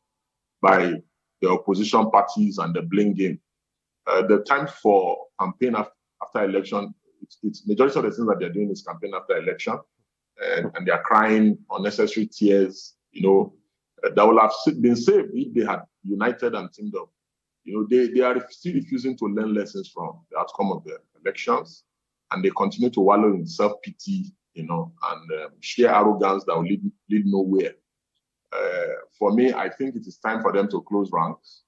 by the opposition parties and the blame game. The time for campaign after election, it's majority of the things that they're doing is campaign after election, and they're crying unnecessary tears, you know, that would have been saved if they had united and teamed up. You know, they are still refusing to learn lessons from the outcome of the elections, and they continue to wallow in self-pity, you know, and sheer arrogance that will lead nowhere. For me, I think it is time for them to close ranks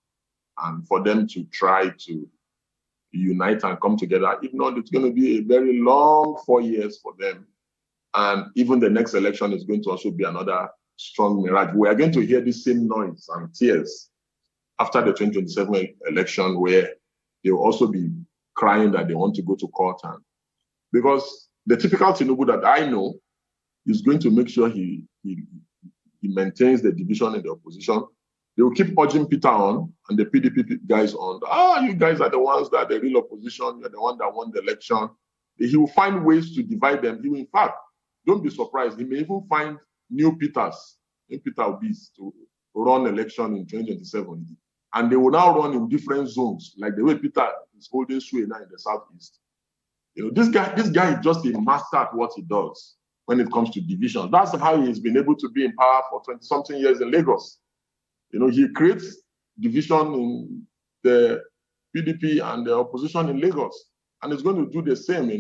and for them to try to unite and come together. If not, it's going to be a very long 4 years for them. And even the next election is going to also be another strong mirage. We are going to hear the same noise and tears after the 2027 election, where they will also be crying that they want to go to court. And because the typical Tinubu that I know is going to make sure he maintains the division in the opposition. They will keep urging Peter on and the PDP guys on. You guys are the ones that are the real opposition. You're the one that won the election. He will find ways to divide them. He will, in fact, don't be surprised. He may even find new Peters, new Peter Obis to run election in 2027. And they will now run in different zones, like the way Peter is holding sway now in the Southeast. This guy is just a master at what he does when it comes to division. That's how he's been able to be in power for 20-something years in Lagos. He creates division in the PDP and the opposition in Lagos, and he's going to do the same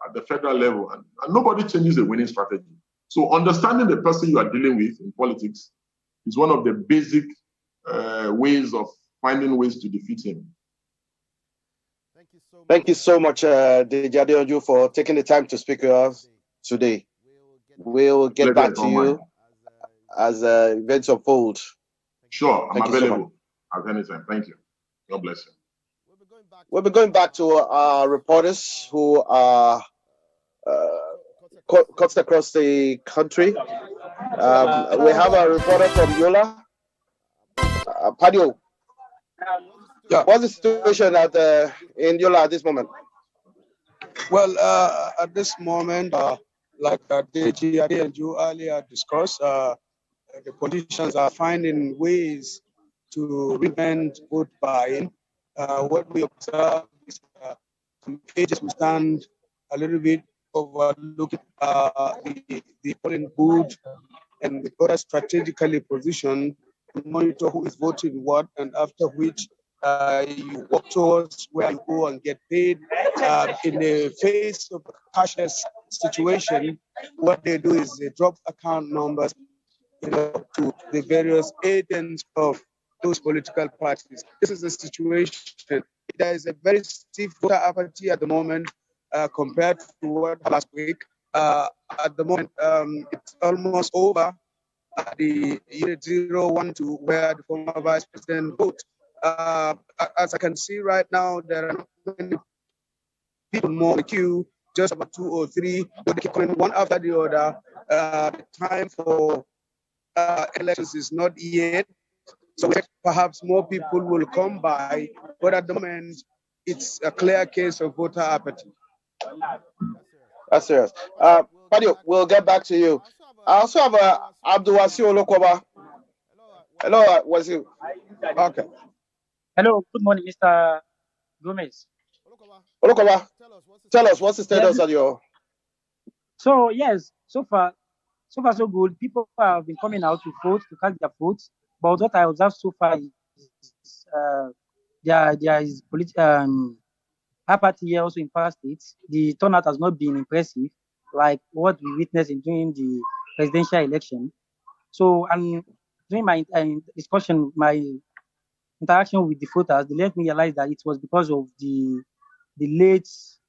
at the federal level. And nobody changes the winning strategy. So understanding the person you are dealing with in politics is one of the basic ways of finding ways to defeat him. Thank you so much, Deji Adeyanju, for taking the time to speak with us today. We'll get back to you as events unfold. Sure, I'm available at any time. Thank you. God bless you. We'll be going back to our reporters who are cuts across the country. We have a reporter from Yola. Padio, what's the situation in Yola at this moment? Well, at this moment, like Deji Adeyanju earlier discussed, the politicians are finding ways to prevent vote buying. What we observe is some pages will stand a little bit overlooking the polling booth, and the other strategically positioned to monitor who is voting what, and after which you walk towards where you go and get paid. In the face of a cashless situation, what they do is they drop account numbers to the various agents of those political parties. This is the situation. There is a very stiff voter apathy at the moment compared to what last week. At the moment, it's almost over at the unit 012 where the former vice president voted. As I can see right now, there are many people more in the queue, just about 2 or 3, but they keep coming one after the other. The time for elections is not yet, so perhaps more people will come by, but at the moment, it's a clear case of voter apathy. That's serious. Padio, we'll get back to you. I also have Abdulwasi Olokoba. Hello, Wasi. Okay. Hello, good morning, Mr. Gomez. Olokoba, tell us what's the status of your... So, yes, so far so good. People have been coming out to vote, to cast their votes. But what I observed so far is there is apathy here also in Kwara State. The turnout has not been impressive, like what we witnessed during the presidential election. So, and during my discussion, my interaction with the voters, they let me realize that it was because of the late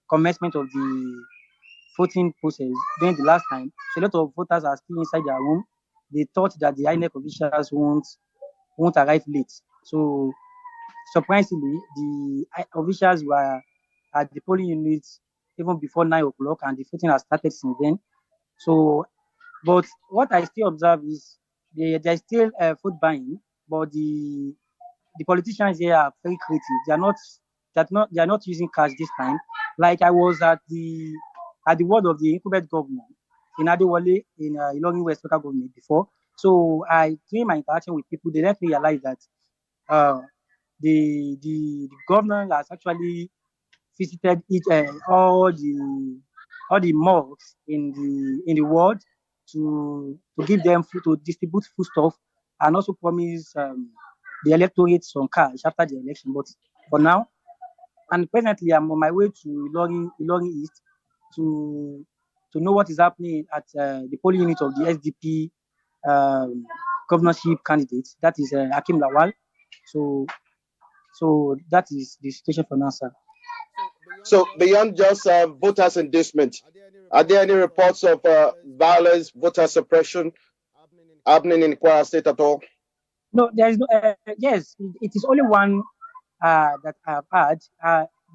commencement of the voting process during the last time. So a lot of voters are still inside their room. They thought that the INEC officials won't arrive late. So surprisingly, the officials were at the polling units even before 9 o'clock, and the voting has started since then. So, but what I still observe is there's still vote buying, but the politicians here are very creative. They are not using cash this time. Like I was at the ward of the incumbent governor in Adewale in Ilorin West Local Government before. So during my interaction with people, they let me realize that the governor has actually visited all the mosques in the ward to give them food, to distribute foodstuff, and also promise the electorate some cash after the election. But for now, and presently, I'm on my way to Ilorin East to know what is happening at the polling unit of the SDP governorship candidate. That is Hakim Lawal. So that is the situation for now, sir. So beyond just voters inducement, are there any reports of violence, voter suppression happening in Kwara State at all? No, there is no. Yes, it is only one that I have had,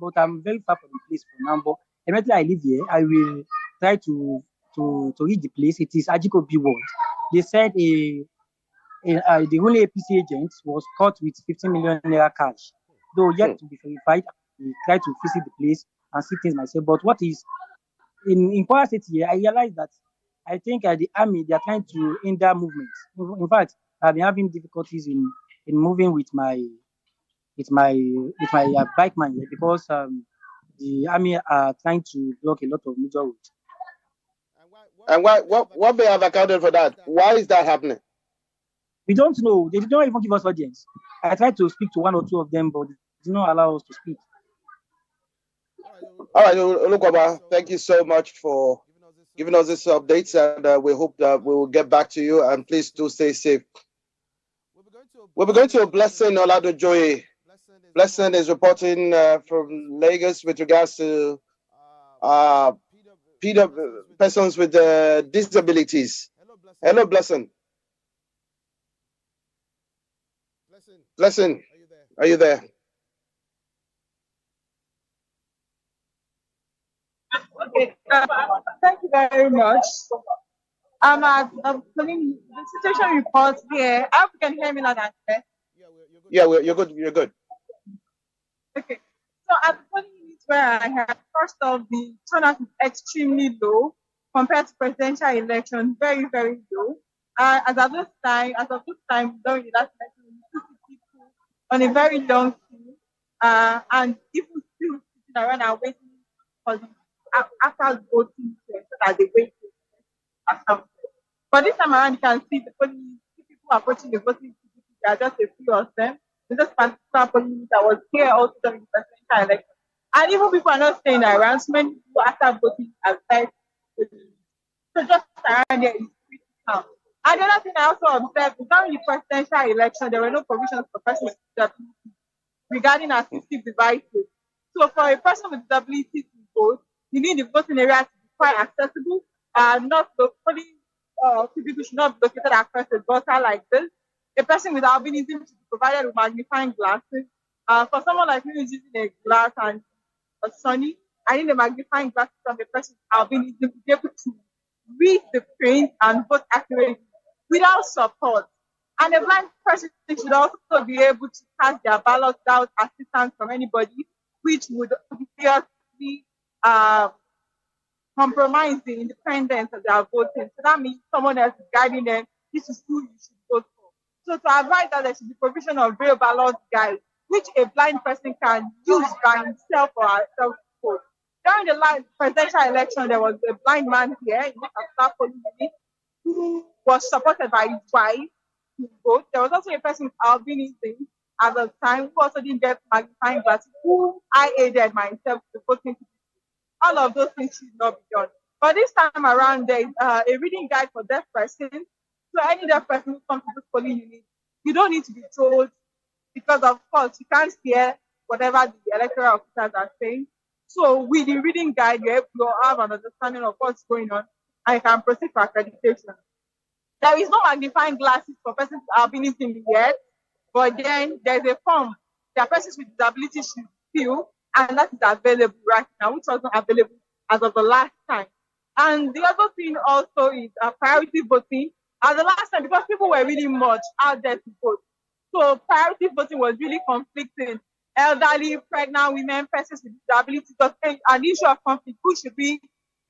but I'm very far from the place for now. But immediately I leave here, I will try to reach the place. It is Ajiko B ward. They said the only APC agent was caught with 15 million naira cash, though yet to be verified. I try to visit the place and see things myself. But what is in Kwara State here, I realized that I think the army they are trying to hinder movement. In fact, I've been having difficulties in moving with my bike man here because the army are trying to block a lot of major roads. And what may have accounted for that? Why is that happening? We don't know. They did not even give us audience. I tried to speak to one or two of them, but they did not allow us to speak. All right, Olukwaba, thank you so much for giving us this updates, and we hope that we will get back to you. And please do stay safe. We'll be going to Blessing Oladojoye. Blessing is reporting from Lagos with regards to persons with disabilities. Hello, Blessing. Blessing, are you there? Okay, thank you very much. I'm putting the situation report here. I hope you can hear me loud and clear. Yeah, you're good. You're good. Okay, so at the polling unit where I have, first off, the turnout is extremely low compared to presidential elections, very, very low. As of this time, during the last election, we used to see people on a very long queue, and people still sitting around and waiting for the after voting to ensure that they wait for something. But this time around, you can see the polling people approaching the voting. There are just a few of them. In this particular polling unit, I was here also during the presidential election. And even people are not staying around. So many people after voting have died. So just around there is pretty calm. And the other thing I also observed is during the presidential election, there were no provisions for persons with disabilities regarding assistive devices. So for a person with disabilities to vote, you need the voting area to be quite accessible. Not the only people should not be located across a gutter like this. A person with albinism should be provided with magnifying glasses. For someone like me who's using a glass and a sunny, I need a magnifying glass from a person with albinism to be able to read the print and vote accurately without support. And a blind person should also be able to cast their ballot without assistance from anybody, which would obviously compromise the independence of their voting. So that means someone else is guiding them. This is who you should vote for. So to avoid that, there should be provision of real ballot guides, which a blind person can use by himself or herself to vote. During the last presidential election, there was a blind man here in the polling unit who was supported by his wife to vote. There was also a person with albinism at the time who also didn't get magnifying glasses, who I aided myself to voting. All of those things should not be done. But this time around, there is a reading guide for deaf persons. So any deaf person who comes to this polling unit, you don't need to be told, because of course you can't hear whatever the electoral officers are saying. So with the reading guide, you'll have an understanding of what's going on and you can proceed for accreditation. There is no magnifying glasses for persons with albinism yet, but then there's a form that persons with disabilities should fill, and that is available right now, which was not available as of the last time. And the other thing also is priority voting. At the last time, because people were really much out there to vote, so priority voting was really conflicting. Elderly, pregnant women, persons with disabilities, was an issue of conflict, who should be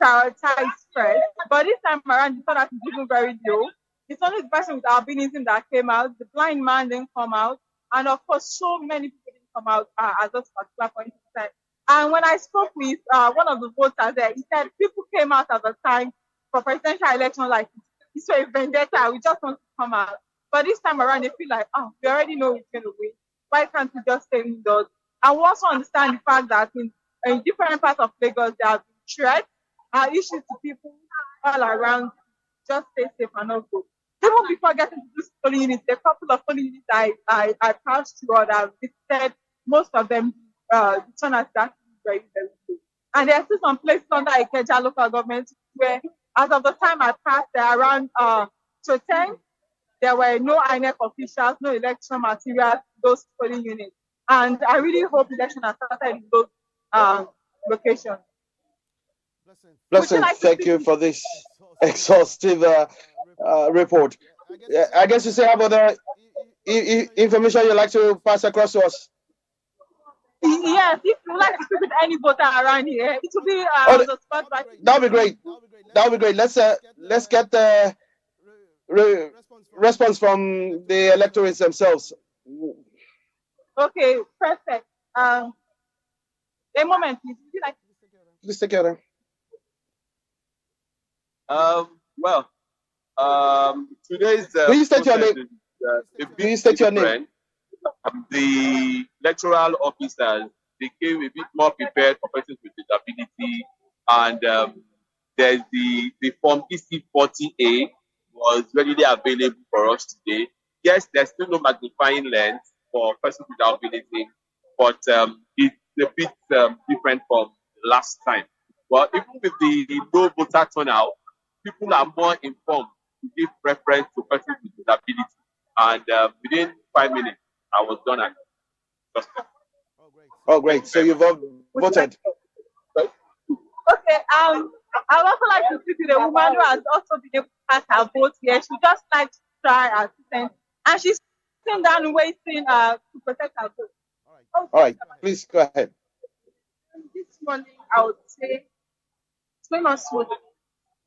prioritized first. But this time around, the turnout is even very low. It's only the person with albinism that came out. The blind man didn't come out. And of course, so many people didn't come out at this particular point in time. And when I spoke with one of the voters there, he said people came out at the time for presidential election like this was a vendetta. We just want to come out. But this time around, they feel like, oh, we already know who's going to win. Why can't we just stay indoors? And we also understand the fact that in different parts of Lagos, there have been threats, issues to people all around. Just stay safe and not go. Even before getting to this polling unit, a couple of polling units I passed through or that visited, most of them, the turnout is actually very, very low. And there are still some places under Ikeja local government where, as of the time I passed, there are around 10 there were no INEC officials, no election materials in those polling units. And I really hope election has started in those locations. Blessing, thank you for this exhaustive report. I guess you say have other information you'd like to pass across to us. Yes, if you like to speak with any voter around here, it will be on the spot. That'll be great. That'll be great. Let's get the response from the electorates themselves. Okay, perfect. A moment, please. Please take care. Today's please state your name. Please state your name. The electoral officers became a bit more prepared for persons with disability, and there's the form EC40A was readily available for us today. Yes, there's still no magnifying lens for persons with disability, but it's a bit different from last time. But even with the low voter turnout, people are more informed to give preference to persons with disability, and within 5 minutes, I was done at custom. Oh, great. So you've voted. Okay, I would also like to speak with a woman who has also been able to cast her vote here. She just like to try her assistant, and she's sitting down waiting to protect her vote. All right, please go ahead. This morning, I would say it's going on smoothly.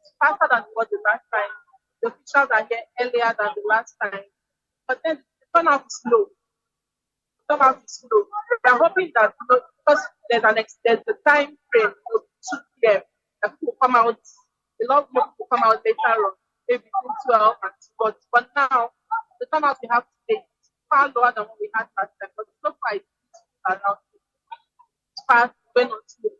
It's faster than what the last time. The officials are here earlier than the last time, but then the turnout is slow. We are hoping that because there's the time frame of 2 p.m. that people come out, a lot of people come out later on, maybe between 12 and 2. But now, the turnout we have today is far lower than what we had last time. But so far, it's around. It's fast, going on smoothly.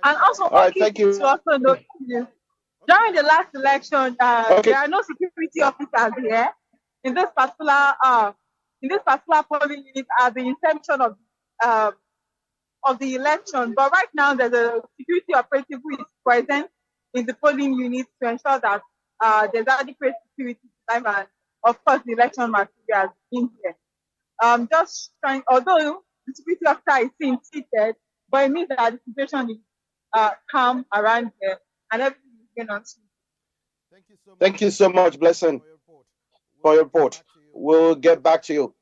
And also, thank you. To also note, during the last election, there are no security officers here. In this particular polling unit at the inception of the election, but right now there's a security operative who is present in the polling unit to ensure that there's adequate security time and of course the election materials in here. Just trying, although the security officer is seen seated, but it means that the situation is calm around here and everything is going on smoothly. Thank you so much, Blessing, for your report. We'll get back to you.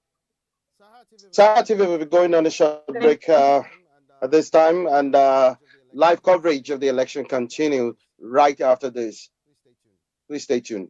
Sahara TV will be going on a short break at this time, and live coverage of the election continues right after this. Please stay tuned.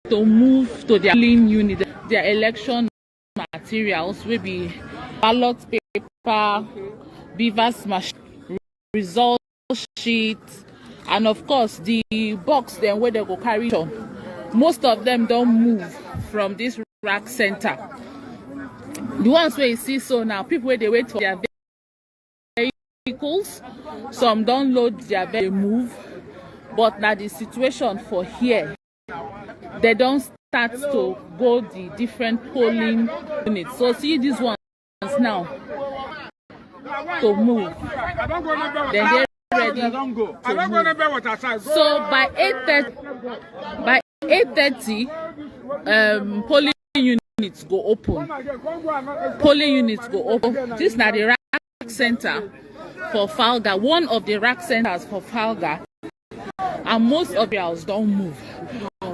To move to their polling unit, their election materials will be ballot paper, beavers machine, result sheet, and of course the box then where they go carry on. Most of them don't move from this rack center. The ones where you see so now, people where they wait for their vehicles, some don't load their vehicle, they move, but now the situation for here, they don't start to go the different polling units. So see these ones now to move. Then they're ready to move. So by 8:30, polling units go open. Polling units go open. This is now the rack center for Falga. One of the rack centers for Falga. And most of the house don't move.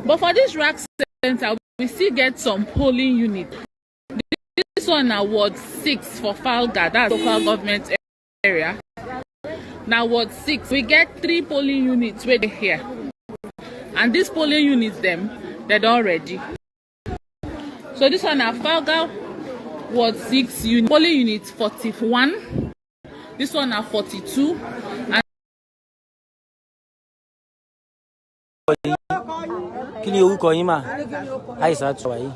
But for this rack center, we still get some polling units. This one now Ward 6 for Falga, that's local government area. Now Ward 6, we get 3 polling units right here. And these polling units, they're all ready. So this one now Falga, Ward 6 unit, polling unit 41. This one now 42. And Kí ni orúkọ yín mà? Àìsàn tó wà yìí.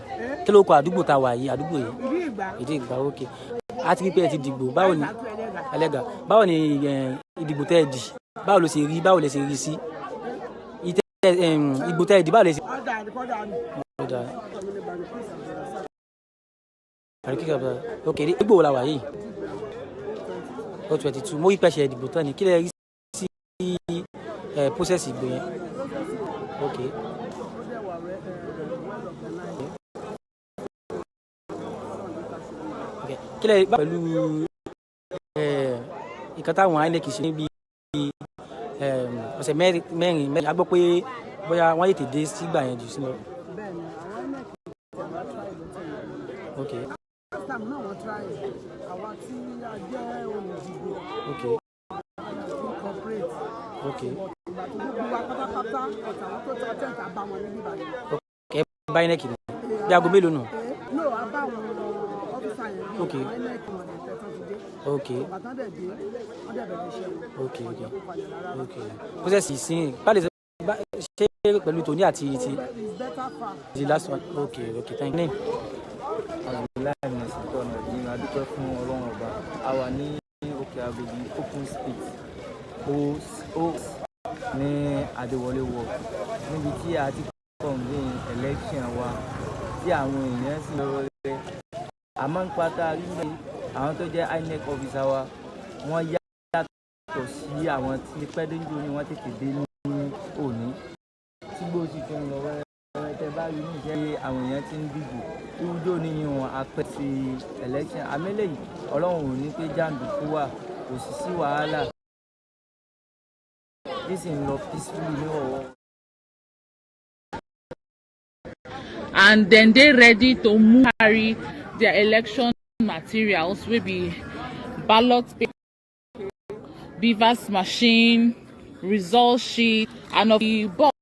Kí ló kọ àdúgbò tá wà yìí? Àdúgbò yìí. Ìdí ìgbà òkè. A ti rí pé ẹ ti dìgbò. Báwo ni ẹlẹ́gà? Báwo ni ìdìbò tẹ́ ẹ dì? Báwo ló ṣe rí? Báwo lẹ ṣe rí sí? Ìgbò tẹ́ ẹ dì báwo lẹ ṣe? Ok, ìgbò wo la wà yìí? O 22. Mo rí pé ṣe ìdìbò tán ni. Kí lẹ rí sí process ìgbò yẹn? Ok. Kí lẹ bá pẹ̀lú ìkan táwọn INEC ṣe níbi ọ̀sẹ̀ mẹ́rin a gbọ́ pé bóyá wọ́n yètè dé sígbà yẹn jù sínú. Ok. Ok. Ok. Ok, bá INEC ni bí aago mélòó nù? Ok. Ok. Ok. Ok. Process ìsìn báyìí ṣe pẹ̀lú tòní àti ti the last one. Ok. Ok, thank you. Láìní ìsìnkú ọ̀nà ìdíyìn adúpẹ́ fún ọlọ́run ọba. A wà ní òkè àgbègbè open space ó ní Adéwọlé ward níbi tí a ti convene election wa tí àwọn èèyàn sì lọ rẹ̀. Àmọ́ ń pátá rí ní àwọn tó jẹ́ INEC officer wa wọ́n yàtọ̀ sí àwọn tí pẹ́ẹ́dẹ́jọ́ ni wọ́n tètè dé ní òní tí gbòòsì tó ń lọ wẹ́rẹ́ tẹ́ bá rí ní ìṣẹ́ àwọn èèyàn tí ń dìbò ìwúdó níyàn apẹ̀sì election amẹ́lẹ́yìn ọlọ́run ò ní pé jàǹdùkú wà kò sì sí wàhálà this ń lọ peacefully ní ọ̀wọ́. And then they ready to move carry their election materials wey be ballot paper, beavers machine, result sheet, and of the box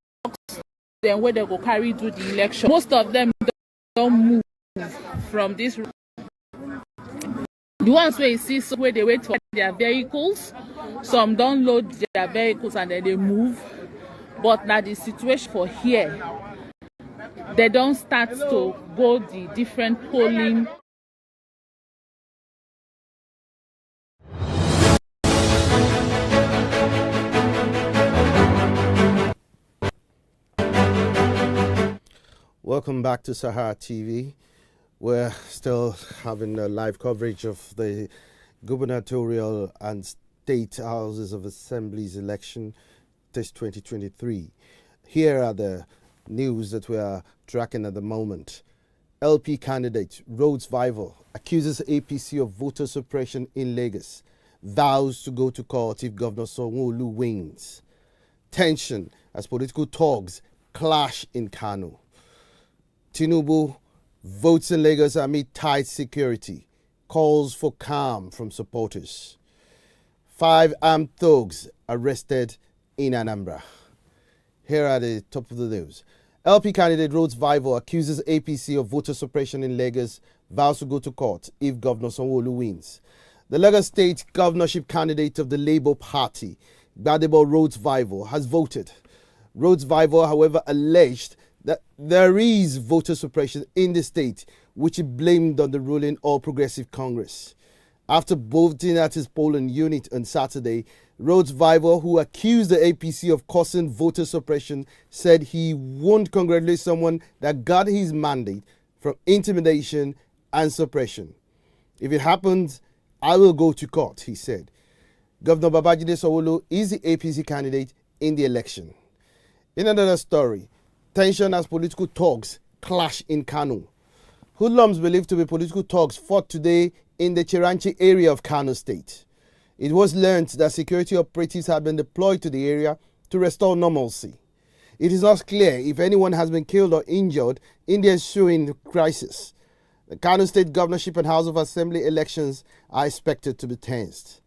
then where they go carry do the election. Most of them don't move from this. The ones where you see so where they wait for their vehicles, some don't load their vehicles and then they move. But now the situation for here, they don't start to go the different polling. Welcome back to Sahara TV. We're still having a live coverage of the gubernatorial and state houses of assemblies election this 2023. Here are the news that we are tracking at the moment. LP candidate Rhodes Vival accuses APC of voter suppression in Lagos. Vows to go to court if Governor Sanwo-Olu wins. Tension as political talks clash in Kano. Tinubu votes in Lagos amid tight security. Calls for calm from supporters. 5 armed thugs arrested in Anambra. Here are the top of the news. LP candidate Rhodes Vival accuses APC of voter suppression in Lagos, vows to go to court if Governor Sanwo-Olu wins. The Lagos State governorship candidate of the Labour Party, Gbadebo Rhodes Vival, has voted. Rhodes Vival, however, alleged that there is voter suppression in the state, which he blamed on the ruling All Progressive Congress. After voting at his polling unit on Saturday, Rhodes Vival, who accused the APC of causing voter suppression, said he won't congratulate someone that got his mandate from intimidation and suppression. If it happens, I will go to court, he said. Governor Babajide Sanwo-Olu is the APC candidate in the election. In another story, tension as political talks clash in Kano. Hoodlums believed to be political talks fought today in the Chiranchi area of Kano State. It was learned that security operatives had been deployed to the area to restore normalcy. It is not clear if anyone has been killed or injured in the ensuing crisis. The Kano State governorship and House of Assembly elections are expected to be tensed.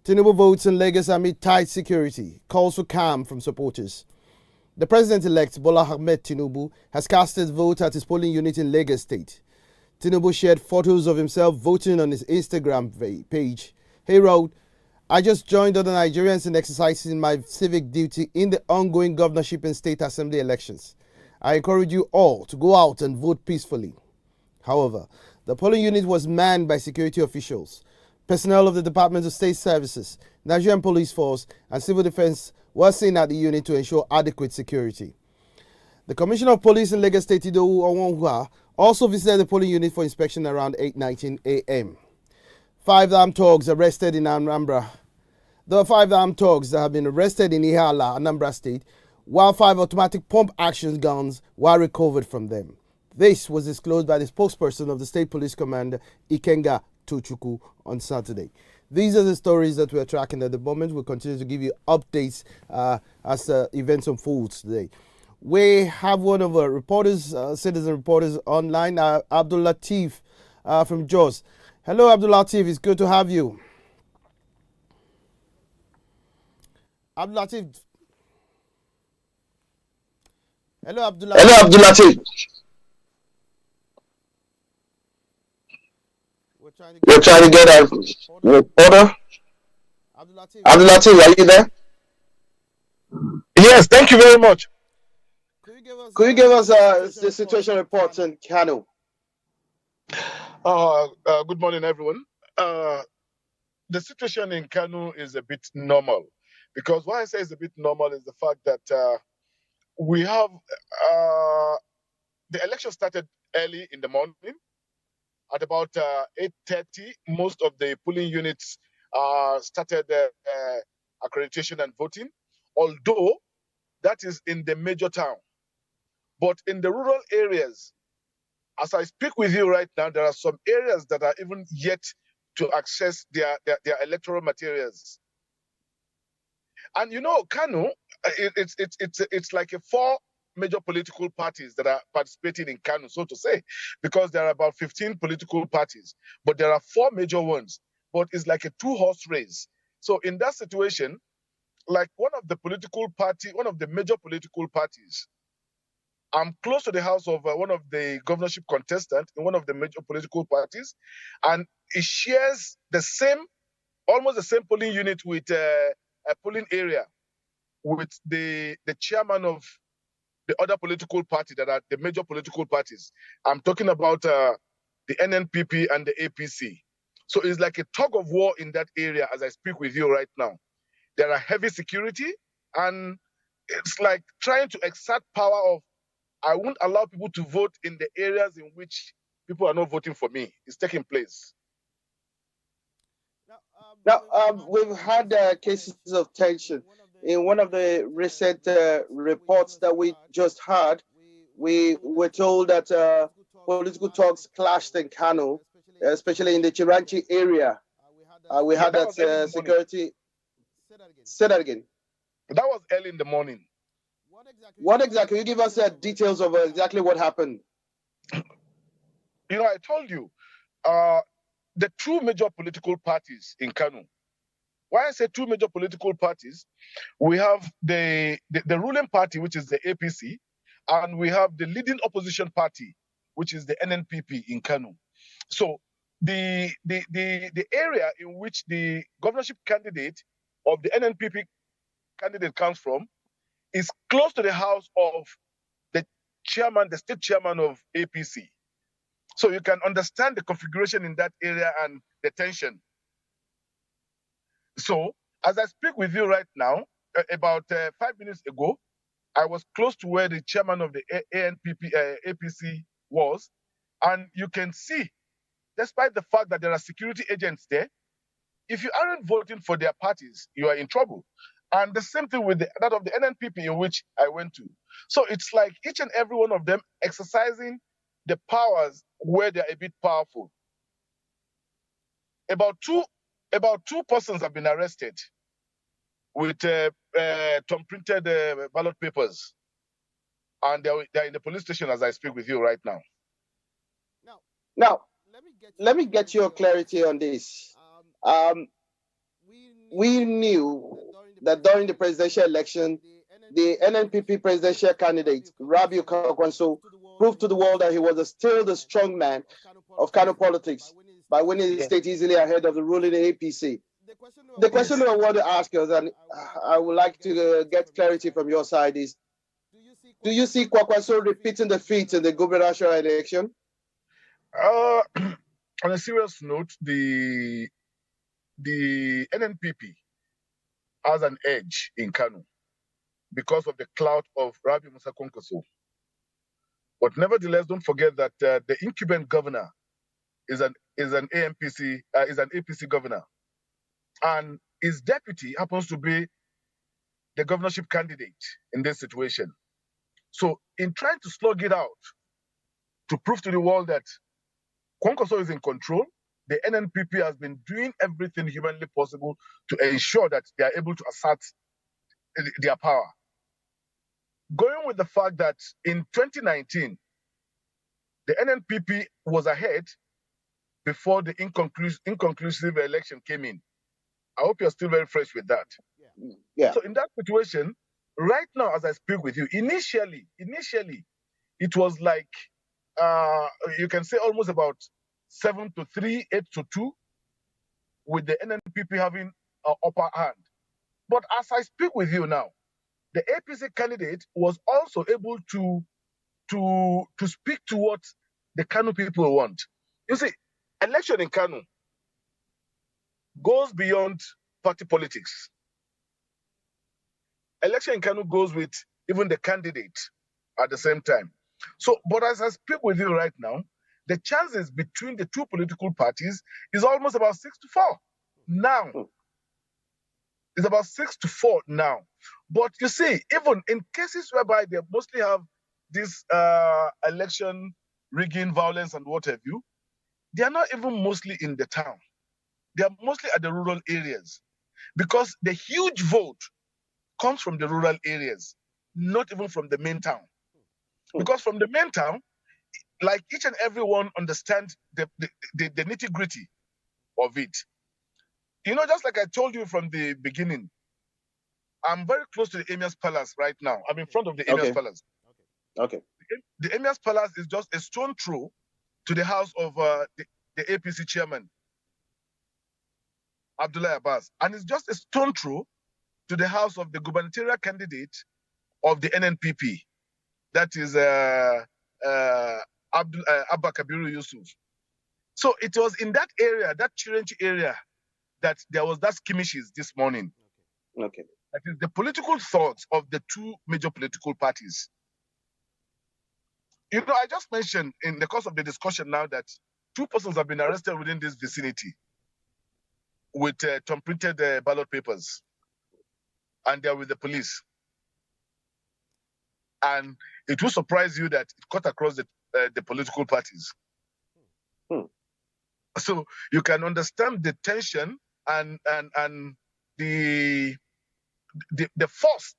Tinubu votes in Lagos amid tight security, calls for calm from supporters. The president-elect Bola Ahmed Tinubu has cast his vote at his polling unit in Lagos State. Tinubu shared photos of himself voting on his Instagram page. He wrote, "I just joined other Nigerians in exercising my civic duty in the ongoing governorship and state assembly elections. I encourage you all to go out and vote peacefully. However, the polling unit was manned by security officials. Personnel of the Department of State Services, Nigerian Police Force, and Civil Defense were seen at the unit to ensure adequate security. The Commissioner of Police in Lagos State, Idowu Onwonhua, also visited the polling unit for inspection around 8:19 a.m. 5 armed thugs arrested in Anambra. There are 5 armed thugs that have been arrested in Ihala, Anambra State, while 5 automatic pump action guns were recovered from them. This was disclosed by the spokesperson of the State Police Commander, Ikenga Tochukwu, on Saturday. These are the stories that we're tracking at the moment. We'll continue to give you updates as events unfold today. We have one of our reporters, citizen reporters online, Abdul Latif from Jos. Hello, Abdul Latif. It's good to have you. Abdul Latif. Hello, Abdul Latif. Hello, Abdul Latif. We're trying to get a reporter. Abdul Latif, are you there? Yes, thank you very much. Could you give us the situation report in Kano? Good morning, everyone. The situation in Kano is a bit normal, because why I say it's a bit normal is the fact that we have the election started early in the morning. At about 8:30, most of the polling units started accreditation and voting, although that is in the major town. But in the rural areas, as I speak with you right now, there are some areas that are even yet to access their electoral materials. And you know, Kano, it's like 4 major political parties that are participating in Kano, so to say, because there are about 15 political parties, but there are 4 major ones. But it's like a 2-horse race. So in that situation, like one of the major political parties, I'm close to the house of one of the governorship contestants in one of the major political parties, and it shares almost the same polling unit with a polling area with the chairman of the other political party that are the major political parties. I'm talking about the NNPP and the APC. So it's like a tug of war in that area as I speak with you right now. There are heavy security, and it's like trying to exert power of, I won't allow people to vote in the areas in which people are not voting for me. It's taking place. Now, we've had cases of tension. In one of the recent reports that we just had, we were told that political talks clashed in Kano, especially in the Chiranchi area. We had that security. Say that again. That was early in the morning. What exactly? Can you give us details of exactly what happened? You know, I told you, the 2 major political parties in Kano. Why I say 2 major political parties, we have the ruling party, which is the APC, and we have the leading opposition party, which is the NNPP in Kano. So the area in which the governorship candidate of the NNPP candidate comes from is close to the house of the state chairman of APC. So you can understand the configuration in that area and the tension. So as I speak with you right now, about 5 minutes ago, I was close to where the chairman of the APC was, and you can see, despite the fact that there are security agents there, if you aren't voting for their parties, you are in trouble. And the same thing with that of the NNPP in which I went to. So it's like each and every one of them exercising the powers where they're a bit powerful. About two persons have been arrested with printed ballot papers, and they're in the police station as I speak with you right now. Now, let me get your clarity on this. We knew that during the presidential election, the NNPP presidential candidate, Rabiu Kakwanso, proved to the world that he was still the strong man of Kano politics by winning the state easily ahead of the ruling APC. The question I want to ask you, and I would like to get clarity from your side, is Do you see Kwakwaso repeating the feat in the gubernatorial election? On a serious note, the NNPP has an edge in Kano because of the clout of Rabi Musa Kwankwaso. But nevertheless, don't forget that the incumbent governor is an APC governor, and his deputy happens to be the governorship candidate in this situation. So, in trying to slug it out to prove to the world that Kwankwaso is in control, the NNPP has been doing everything humanly possible to ensure that they are able to assert their power. Going with the fact that in 2019, the NNPP was ahead before the inconclusive election came in. I hope you're still very fresh with that. Yeah. So in that situation, right now, as I speak with you, initially, it was like, you can say almost about 7-3, 8-2, with the NNPP having an upper hand. But as I speak with you now, the APC candidate was also able to speak to what the Kano people want. You see, election in Kano goes beyond party politics. Election in Kano goes with even the candidate at the same time. So, but as I speak with you right now, the chances between the two political parties is almost about 6-4 now. It's about 6-4 now. But you see, even in cases whereby they mostly have this election rigging, violence, and what have you, they are not even mostly in the town. They are mostly at the rural areas, because the huge vote comes from the rural areas, not even from the main town. Because from the main town, like each and every one understands the nitty-gritty of it. You know, just like I told you from the beginning, I'm very close to the Emir's Palace right now. I'm in front of the Emir's Palace. Okay. The Emir's Palace is just a stone throw to the house of the APC chairman, Abdullah Abbas. And it's just a stone throw to the house of the gubernatorial candidate of the NNPP. That is Abba Kabiru Yusuf. So it was in that area, that Chirenchi area, that there was that skirmishes this morning. Okay. That is the political thoughts of the two major political parties. You know, I just mentioned in the course of the discussion now that 2 persons have been arrested within this vicinity with thumb-printed ballot papers, and they're with the police. And it will surprise you that it cut across the political parties. So you can understand the tension and the force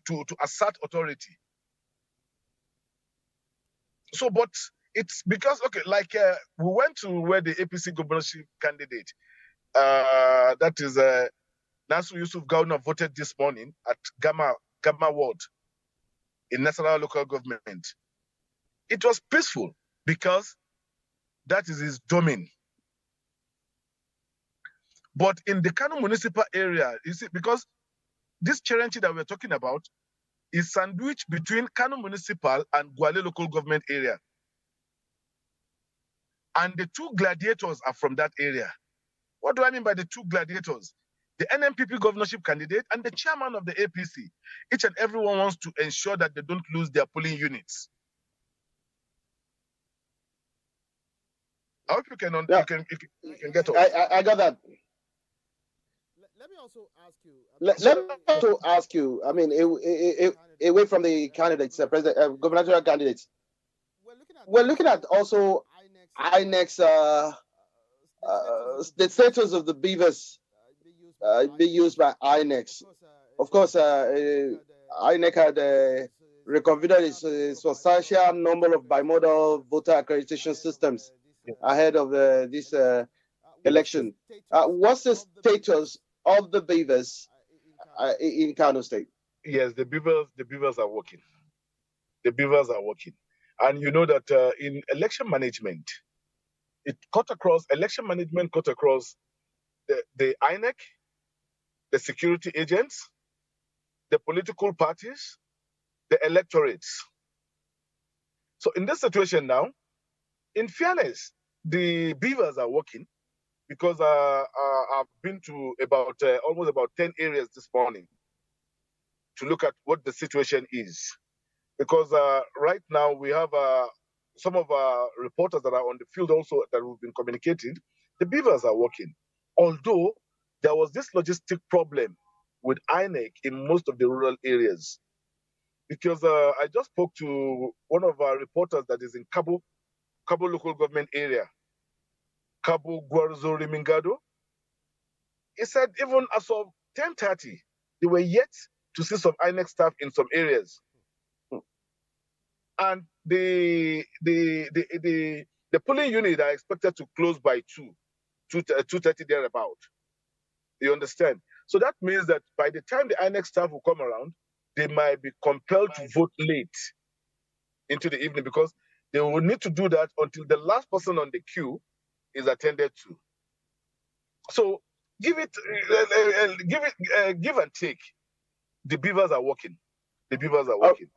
to assert authority. So, but it's because, okay, like we went to where the APC governorship candidate, that is Nasru Yusuf Gawuna, voted this morning at Gamma Ward in Nasarawa local government. It was peaceful because that is his domain. But in the Kano municipal area, you see, because this Chirenchi that we're talking about is sandwiched between Kano municipal and Gwale local government area. And the 2 gladiators are from that area. What do I mean by the 2 gladiators? The NNPP governorship candidate and the chairman of the APC. Each and everyone wants to ensure that they don't lose their polling units. I hope you can get us. I got that. Let me also ask you. I mean, away from the candidates, president, gubernatorial candidates, we're looking at also INEC's the status of the beavers being used by INEC. Of course, INEC had reconfigured its substantial number of bimodal voter accreditation systems ahead of this election. What's the status of the beavers in Kano State? Yes, the beavers are working. The beavers are working. And you know that in election management, election management cut across the INEC, the security agents, the political parties, the electorates. So in this situation now, in fairness, the beavers are working because I've been to about almost about 10 areas this morning to look at what the situation is. Because right now we have some of our reporters that are on the field also that we've been communicating. The beavers are working. Although there was this logistic problem with INEC in most of the rural areas. Because I just spoke to one of our reporters that is in Cabo local government area, Cabo Guarzo Rimingado. He said even as of 10:30, they were yet to see some INEC staff in some areas. And the polling unit are expected to close by 2:30 thereabout. You understand? So that means that by the time the INEC staff will come around, they might be compelled to vote late into the evening because they will need to do that until the last person on the queue is attended to. So give and take. The beavers are working. The beavers are working.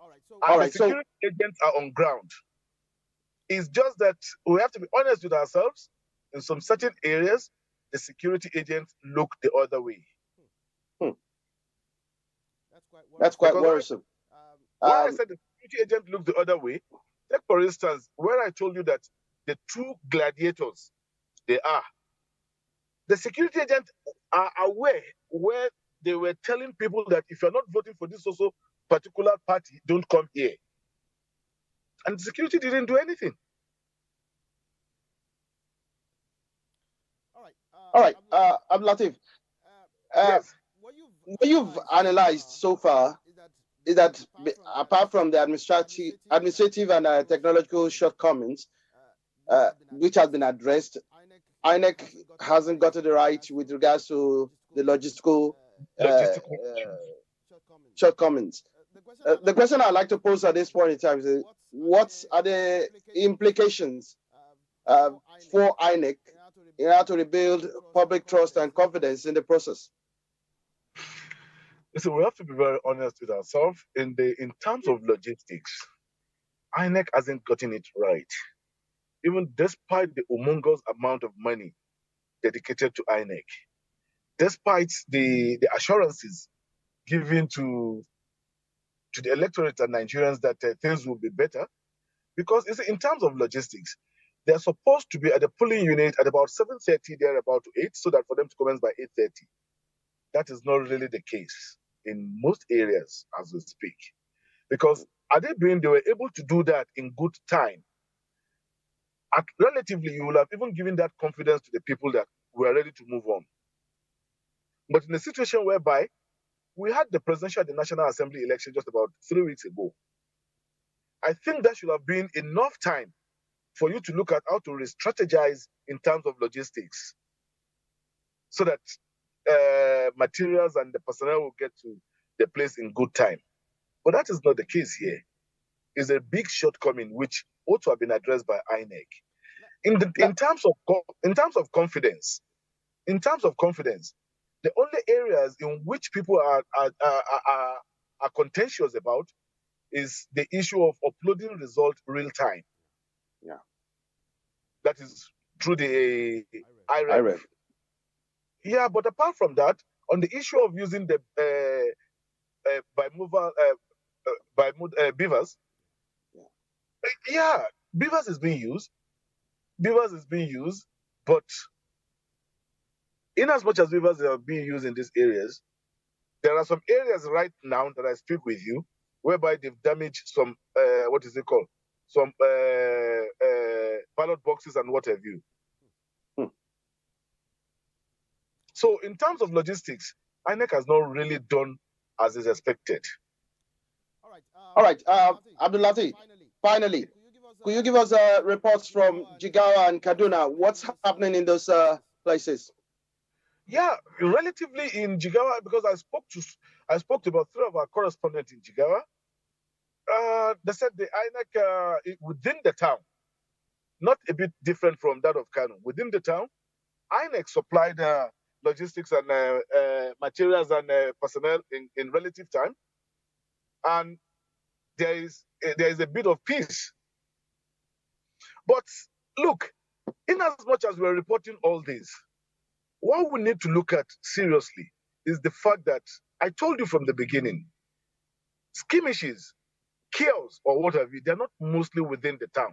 And the security agents are on ground. It's just that we have to be honest with ourselves. In some certain areas, the security agents look the other way. That's quite worrisome. When I said the security agent look the other way, take for instance, where I told you that the two gladiators, the security agents are aware where they were telling people that if you're not voting for this also particular party, don't come here. And the security didn't do anything. All right, Abdulatif, yes. What you've analyzed so far is that apart from the administrative and technological shortcomings, which has been addressed, INEC hasn't gotten the right with regards to the logistical shortcomings. The question I'd like to pose at this point in time is, what are the implications for INEC in order to rebuild public trust and confidence in the process? Listen, we have to be very honest with ourselves. In terms of logistics, INEC hasn't gotten it right. Even despite the humongous amount of money dedicated to INEC, despite the assurances given to the electorate and Nigerians that things will be better, because in terms of logistics, they're supposed to be at the polling unit at about 7:30, they're about to 8, so that for them to commence by 8:30. That is not really the case in most areas as we speak. Because they were able to do that in good time. Relatively, you will have even given that confidence to the people that were ready to move on. But in a situation whereby we had the presidential and the National Assembly election just about 3 weeks ago, I think that should have been enough time for you to look at how to re-strategize in terms of logistics so that materials and the personnel will get to the place in good time. But that is not the case here. It's a big shortcoming which ought to have been addressed by INEC. In terms of confidence, the only areas in which people are contentious about is the issue of uploading result real time. Yeah, that is through the IREV. Yeah, but apart from that, on the issue of using the beavers, beavers is being used, but in as much as beavers are being used in these areas, there are some areas right now that I speak with you whereby they've damaged some some ballot boxes and what have you. So in terms of logistics, INEC has not really done as is expected. All right, Abdulatif, finally, could you give us reports from Jigawa and Kaduna? What's happening in those places? Yeah, relatively in Jigawa, because I spoke to about 3 of our correspondents in Jigawa. They said the INEC within the town, not a bit different from that of Kano. Within the town, INEC supplied logistics and materials and personnel in relative time, and there is a bit of peace But look, in as much as we're reporting all this, what we need to look at seriously is the fact that I told you from the beginning, skirmishes, chaos, or what have you, they're not mostly within the town.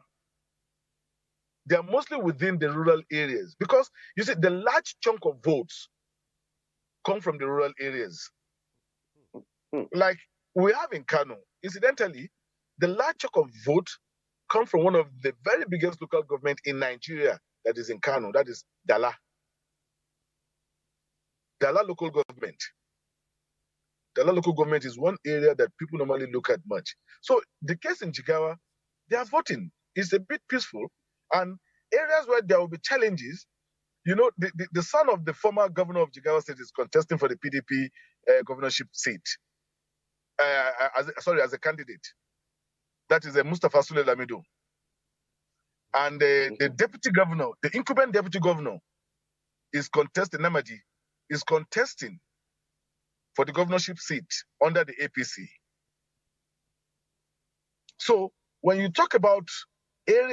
They're mostly within the rural areas because you see, the large chunk of votes come from the rural areas. Like we have in Kano, incidentally, the large chunk of vote come from one of the very biggest local government in Nigeria that is in Kano, that is Dala. Dala local government. Dala local government is one area that people normally look at much. So the case in Jigawa, they are voting. It's a bit peaceful. And areas where there will be challenges, you know, the son of the former governor of Jigawa State is contesting for the PDP governorship seat. As a candidate. That is Mustafa Sule Lamido. And the deputy governor, the incumbent deputy governor, is contesting, Namadi, is contesting for the governorship seat under the APC. So when you talk about areas